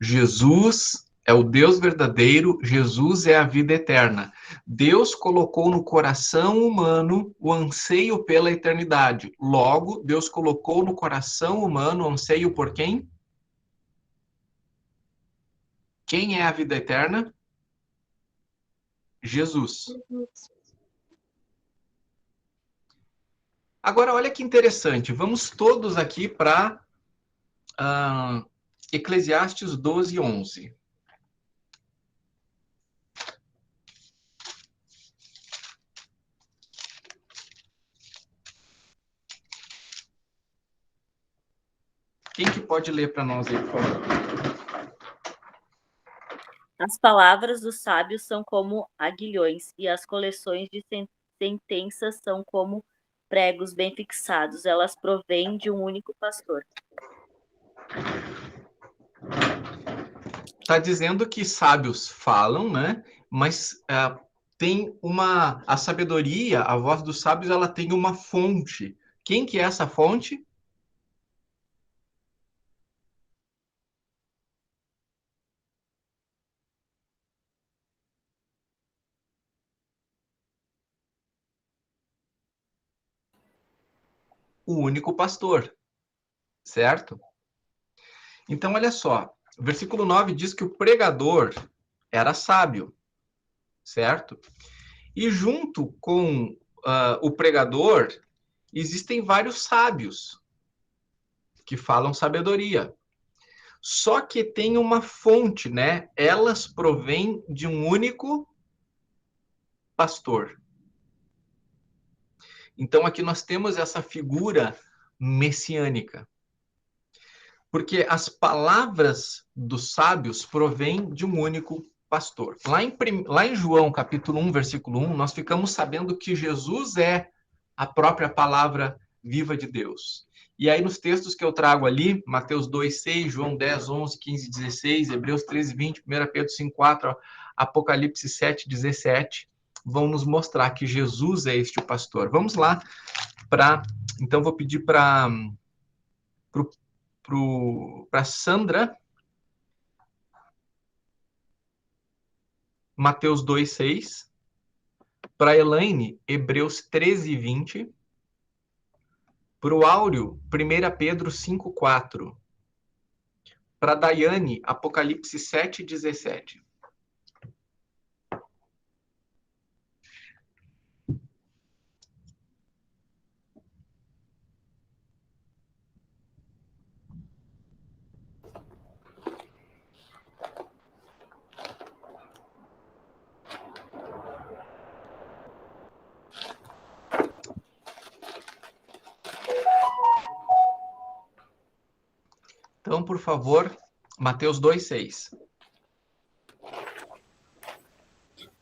Jesus é o Deus verdadeiro, Jesus é a vida eterna. Deus colocou no coração humano o anseio pela eternidade. Logo, Deus colocou no coração humano o anseio por quem? Quem é a vida eterna? Jesus. Agora, olha que interessante. Vamos todos aqui para Eclesiastes 12, 11. Quem que pode ler para nós aí, por favor? As palavras dos sábios são como aguilhões, e as coleções de sentenças são como pregos bem fixados. Elas provêm de um único pastor. Está dizendo que sábios falam, né? Mas tem a sabedoria, a voz dos sábios, ela tem uma fonte. Quem que é essa fonte? O único pastor, certo? Então, olha só, o versículo 9 diz que o pregador era sábio, certo? E junto com o pregador, existem vários sábios que falam sabedoria. Só que tem uma fonte, né? Elas provêm de um único pastor. Então, aqui nós temos essa figura messiânica. Porque as palavras dos sábios provêm de um único pastor. Lá em João, capítulo 1, versículo 1, nós ficamos sabendo que Jesus é a própria palavra viva de Deus. E aí, nos textos que eu trago ali, Mateus 2, 6, João 10, 11, 15, 16, Hebreus 13, 20, 1 Pedro 5, 4, Apocalipse 7, 17, vão nos mostrar que Jesus é este pastor. Vamos lá então, vou pedir para Sandra, Mateus 2, 6, para Elaine, Hebreus 13, 20, para o Áureo, 1 Pedro 5, 4, para Daiane, Apocalipse 7, 17. Então, por favor, Mateus 2, 6.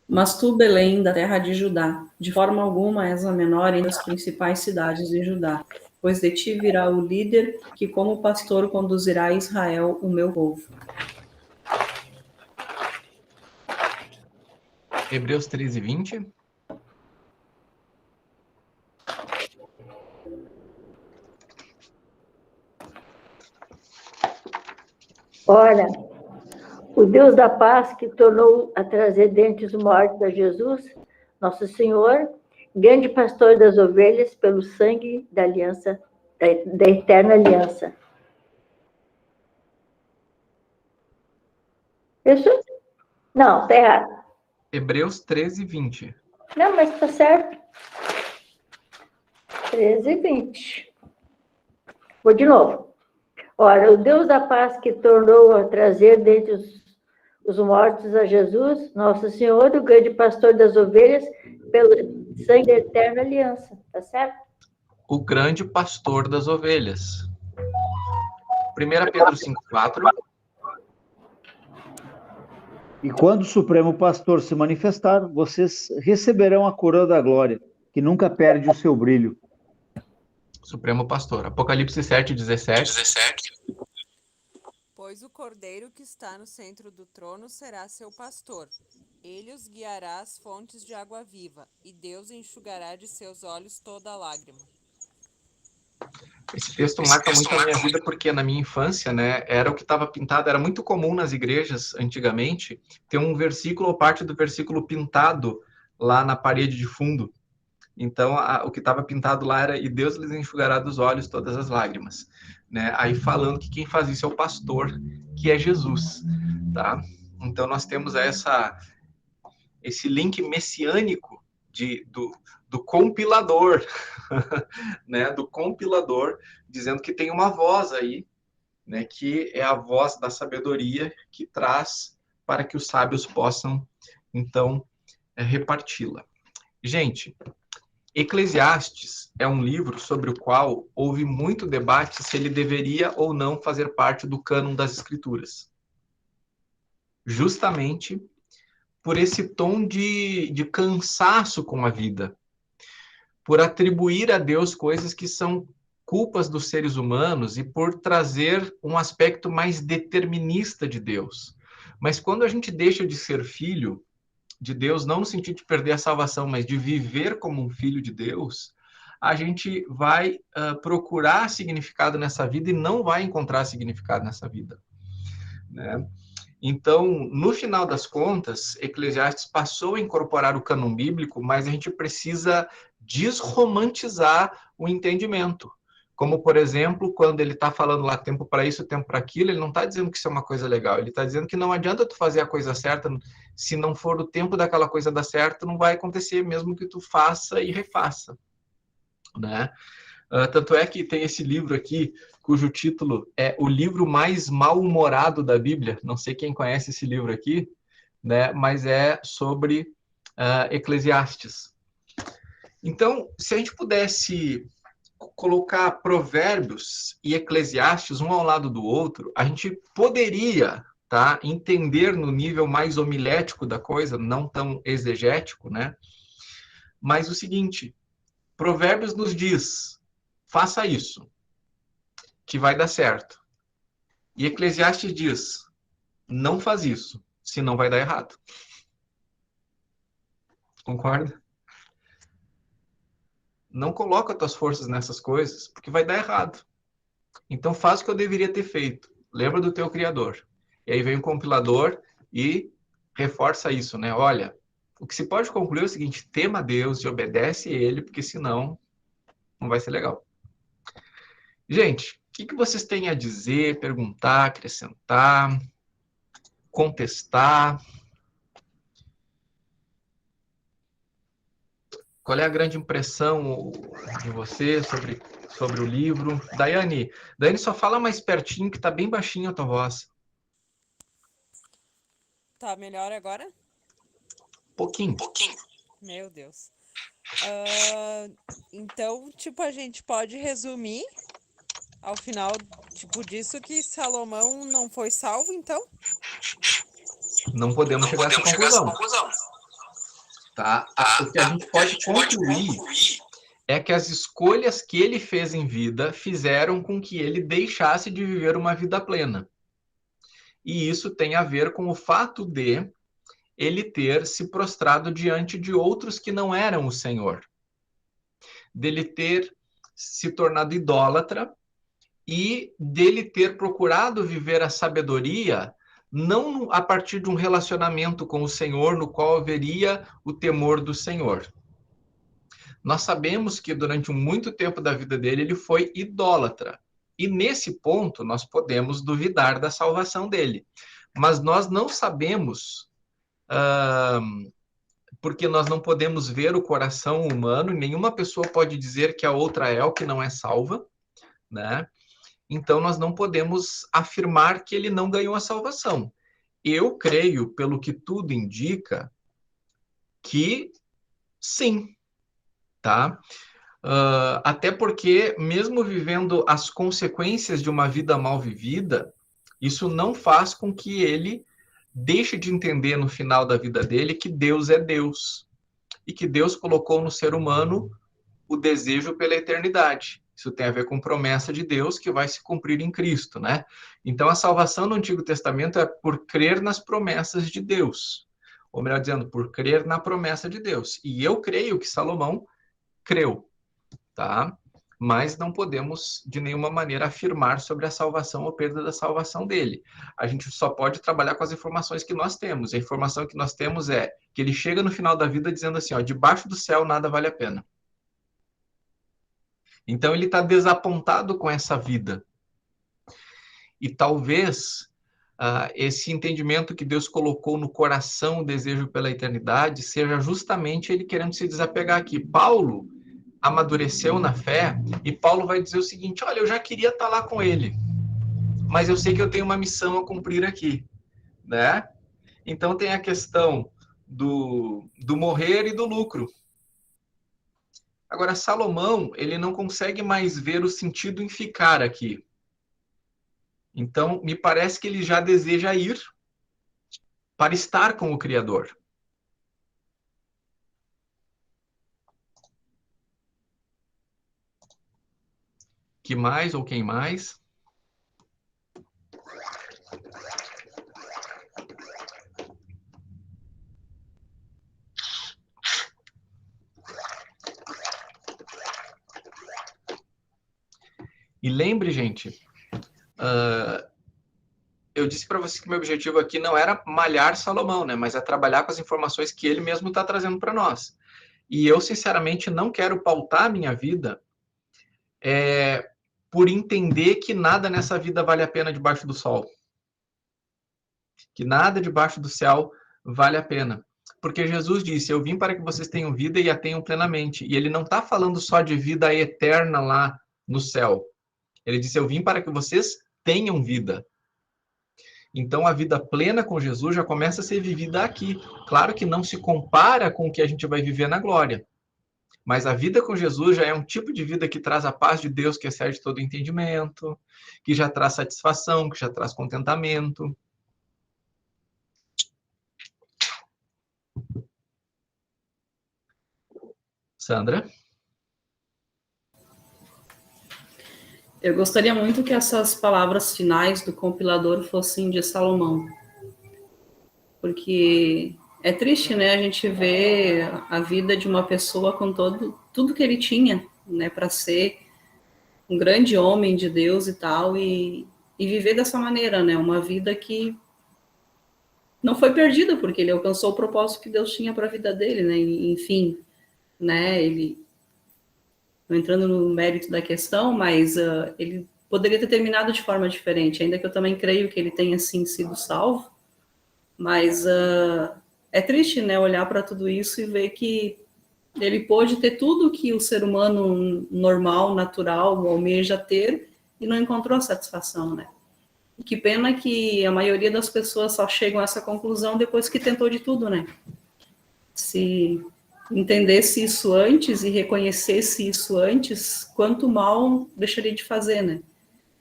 Mas tu, Belém, da terra de Judá, de forma alguma és a menor entre as principais cidades de Judá, pois de ti virá o líder que como pastor conduzirá a Israel, o meu povo. Hebreus 13, 20. Ora, o Deus da paz que tornou a trazer dentre os mortos a Jesus, nosso Senhor, grande pastor das ovelhas, pelo sangue da aliança, da eterna aliança. Isso? Não, está errado. Hebreus 13, 20. Não, mas está certo. 13 e 20. Vou de novo. Ora, o Deus da paz que tornou a trazer dentre os mortos a Jesus, nosso Senhor, o grande pastor das ovelhas, pelo sangue da eterna aliança. Tá certo? O grande pastor das ovelhas. 1 Pedro 5, 4. E quando o Supremo Pastor se manifestar, vocês receberão a coroa da glória, que nunca perde o seu brilho. Supremo pastor. Apocalipse 7, 17. Pois o cordeiro que está no centro do trono será seu pastor. Ele os guiará às fontes de água viva, e Deus enxugará de seus olhos toda lágrima. Esse texto marca muito a minha vida porque na minha infância, né, era o que estava pintado, era muito comum nas igrejas antigamente ter um versículo ou parte do versículo pintado lá na parede de fundo. Então, o que estava pintado lá era: e Deus lhes enxugará dos olhos todas as lágrimas, né? Aí falando que quem faz isso é o pastor, que é Jesus, tá? Então nós temos esse link messiânico do compilador, né? Do compilador, dizendo que tem uma voz aí, né? Que é a voz da sabedoria que traz para que os sábios possam, então, reparti-la. Gente, Eclesiastes é um livro sobre o qual houve muito debate se ele deveria ou não fazer parte do cânon das Escrituras. Justamente por esse tom de cansaço com a vida, por atribuir a Deus coisas que são culpas dos seres humanos e por trazer um aspecto mais determinista de Deus. Mas quando a gente deixa de ser filho de Deus, não no sentido de perder a salvação, mas de viver como um filho de Deus, a gente vai procurar significado nessa vida e não vai encontrar significado nessa vida, né? Então, no final das contas, Eclesiastes passou a incorporar o cânon bíblico, mas a gente precisa desromantizar o entendimento. Como, por exemplo, quando ele está falando lá tempo para isso, tempo para aquilo, ele não está dizendo que isso é uma coisa legal, ele está dizendo que não adianta tu fazer a coisa certa, se não for o tempo daquela coisa dar certo, não vai acontecer, mesmo que tu faça e refaça, né? Tanto é que tem esse livro aqui, cujo título é O Livro Mais Mal-Humorado da Bíblia. Não sei quem conhece esse livro aqui, né? Mas é sobre Eclesiastes. Então, se a gente pudesse colocar Provérbios e Eclesiastes um ao lado do outro, a gente poderia, tá, entender no nível mais homilético da coisa, não tão exegético, né? Mas o seguinte, Provérbios nos diz: faça isso, que vai dar certo. E Eclesiastes diz: não faz isso, senão vai dar errado. Concorda? Não coloca tuas forças nessas coisas, porque vai dar errado. Então faz o que eu deveria ter feito. Lembra do teu Criador. E aí vem o compilador e reforça isso, né? Olha, o que se pode concluir é o seguinte: tema a Deus e obedece a Ele, porque senão não vai ser legal. Gente, o que vocês têm a dizer, perguntar, acrescentar, contestar? Qual é a grande impressão de você sobre o livro? Daiane, só fala mais pertinho, que tá bem baixinho a tua voz. Tá melhor agora? Pouquinho. Meu Deus. Então, tipo, a gente pode resumir ao final, tipo, disso que Salomão não foi salvo, então? Não podemos chegar a essa conclusão. Tá? O que a gente pode concluir é que as escolhas que ele fez em vida fizeram com que ele deixasse de viver uma vida plena. E isso tem a ver com o fato de ele ter se prostrado diante de outros que não eram o Senhor. Dele ter se tornado idólatra e dele ter procurado viver a sabedoria não a partir de um relacionamento com o Senhor, no qual haveria o temor do Senhor. Nós sabemos que durante muito tempo da vida dele, ele foi idólatra. E nesse ponto, nós podemos duvidar da salvação dele. Mas nós não sabemos, porque nós não podemos ver o coração humano, nenhuma pessoa pode dizer que a outra é ou que não é salva, né? Então, nós não podemos afirmar que ele não ganhou a salvação. Eu creio, pelo que tudo indica, que sim, tá? Até porque, mesmo vivendo as consequências de uma vida mal vivida, isso não faz com que ele deixe de entender no final da vida dele que Deus é Deus e que Deus colocou no ser humano o desejo pela eternidade. Isso tem a ver com promessa de Deus que vai se cumprir em Cristo, né? Então, a salvação no Antigo Testamento é por crer nas promessas de Deus. Ou melhor dizendo, por crer na promessa de Deus. E eu creio que Salomão creu, tá? mas não podemos, de nenhuma maneira, afirmar sobre a salvação ou perda da salvação dele. A gente só pode trabalhar com as informações que nós temos. A informação que nós temos é que ele chega no final da vida dizendo assim, ó, debaixo do céu nada vale a pena. Então ele está desapontado com essa vida. E talvez esse entendimento que Deus colocou no coração, o desejo pela eternidade, seja justamente ele querendo se desapegar aqui. Paulo amadureceu na fé, e Paulo vai dizer o seguinte, olha, eu já queria estar lá com ele, mas eu sei que eu tenho uma missão a cumprir aqui, né? Então tem a questão do morrer e do lucro. Agora, Salomão, ele não consegue mais ver o sentido em ficar aqui. Então, me parece que ele já deseja ir para estar com o Criador. Que mais ou quem mais? E lembre, gente, eu disse para vocês que meu objetivo aqui não era malhar Salomão, né? Mas é trabalhar com as informações que ele mesmo está trazendo para nós. E eu, sinceramente, não quero pautar a minha vida por entender que nada nessa vida vale a pena debaixo do sol. Que nada debaixo do céu vale a pena. Porque Jesus disse, eu vim para que vocês tenham vida e a tenham plenamente. E ele não está falando só de vida eterna lá no céu. Ele disse, eu vim para que vocês tenham vida. Então, a vida plena com Jesus já começa a ser vivida aqui. Claro que não se compara com o que a gente vai viver na glória. Mas a vida com Jesus já é um tipo de vida que traz a paz de Deus, que excede todo entendimento, que já traz satisfação, que já traz contentamento. Sandra? Eu gostaria muito que essas palavras finais do compilador fossem de Salomão. Porque é triste, né, a gente ver a vida de uma pessoa com tudo que ele tinha, né, para ser um grande homem de Deus e tal, e viver dessa maneira, né, uma vida que não foi perdida, porque ele alcançou o propósito que Deus tinha para a vida dele, né, enfim, né, ele, não entrando no mérito da questão, mas ele poderia ter terminado de forma diferente, ainda que eu também creio que ele tenha, sim, sido salvo, mas é triste, né, olhar para tudo isso e ver que ele pôde ter tudo que o ser humano normal, natural, almeja ter, e não encontrou satisfação, né. E que pena que a maioria das pessoas só chegam a essa conclusão depois que tentou de tudo, né. Se entendesse isso antes e reconhecesse isso antes, quanto mal deixaria de fazer,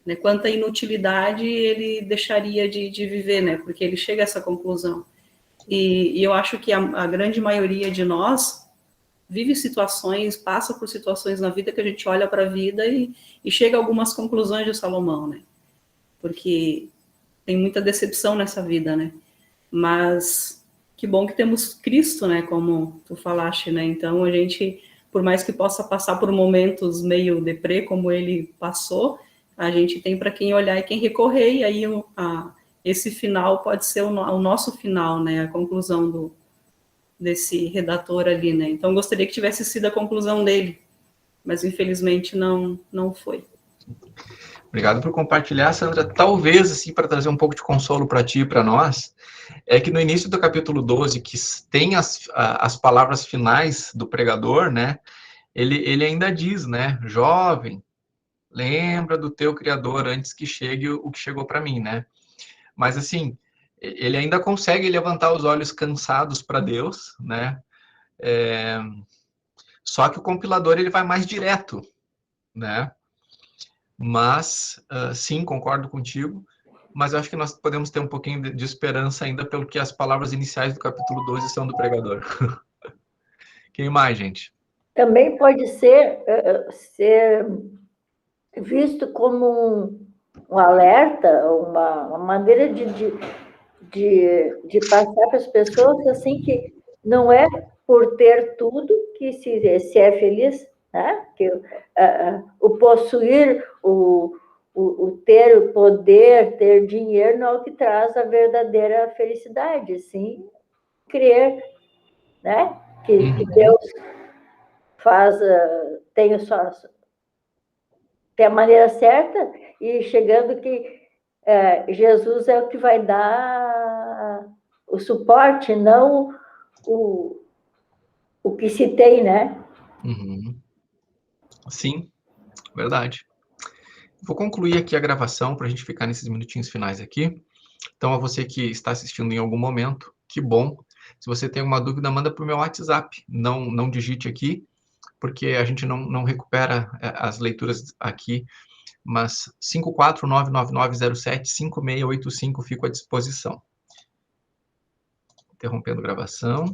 né? Quanta inutilidade ele deixaria de viver, né? Porque ele chega a essa conclusão. E eu acho que a grande maioria de nós vive situações, passa por situações na vida que a gente olha para a vida e chega a algumas conclusões de Salomão, né? Porque tem muita decepção nessa vida, né? Mas que bom que temos Cristo, né, como tu falaste, né, então a gente, por mais que possa passar por momentos meio deprê, como ele passou, a gente tem para quem olhar e quem recorrer, e aí esse final pode ser o nosso final, né, a conclusão desse redator ali, né, então gostaria que tivesse sido a conclusão dele, mas infelizmente não foi. Obrigado por compartilhar, Sandra. Talvez, assim, para trazer um pouco de consolo para ti e para nós, é que no início do capítulo 12, que tem as palavras finais do pregador, né, ele ainda diz, né, jovem, lembra do teu Criador antes que chegue o que chegou para mim, né? Mas, assim, ele ainda consegue levantar os olhos cansados para Deus, né? Só que o compilador, ele vai mais direto, né? Mas, sim, concordo contigo, mas eu acho que nós podemos ter um pouquinho de esperança ainda pelo que as palavras iniciais do capítulo 12 são do pregador. Quem mais, gente? Também pode ser visto como um alerta, uma maneira de passar para as pessoas assim que não é por ter tudo que se é feliz, né? Que o possuir, o ter o poder, ter dinheiro não é o que traz a verdadeira felicidade, sim crer, né? Que Deus faz, tem a maneira certa, e chegando que Jesus é o que vai dar o suporte, não o que se tem, né? Sim, verdade. Vou concluir aqui a gravação para a gente ficar nesses minutinhos finais aqui. Então, a você que está assistindo em algum momento, que bom. Se você tem alguma dúvida, manda para o meu WhatsApp. Não digite aqui, porque a gente não recupera as leituras aqui. Mas 54999075685 fico à disposição. Interrompendo a gravação.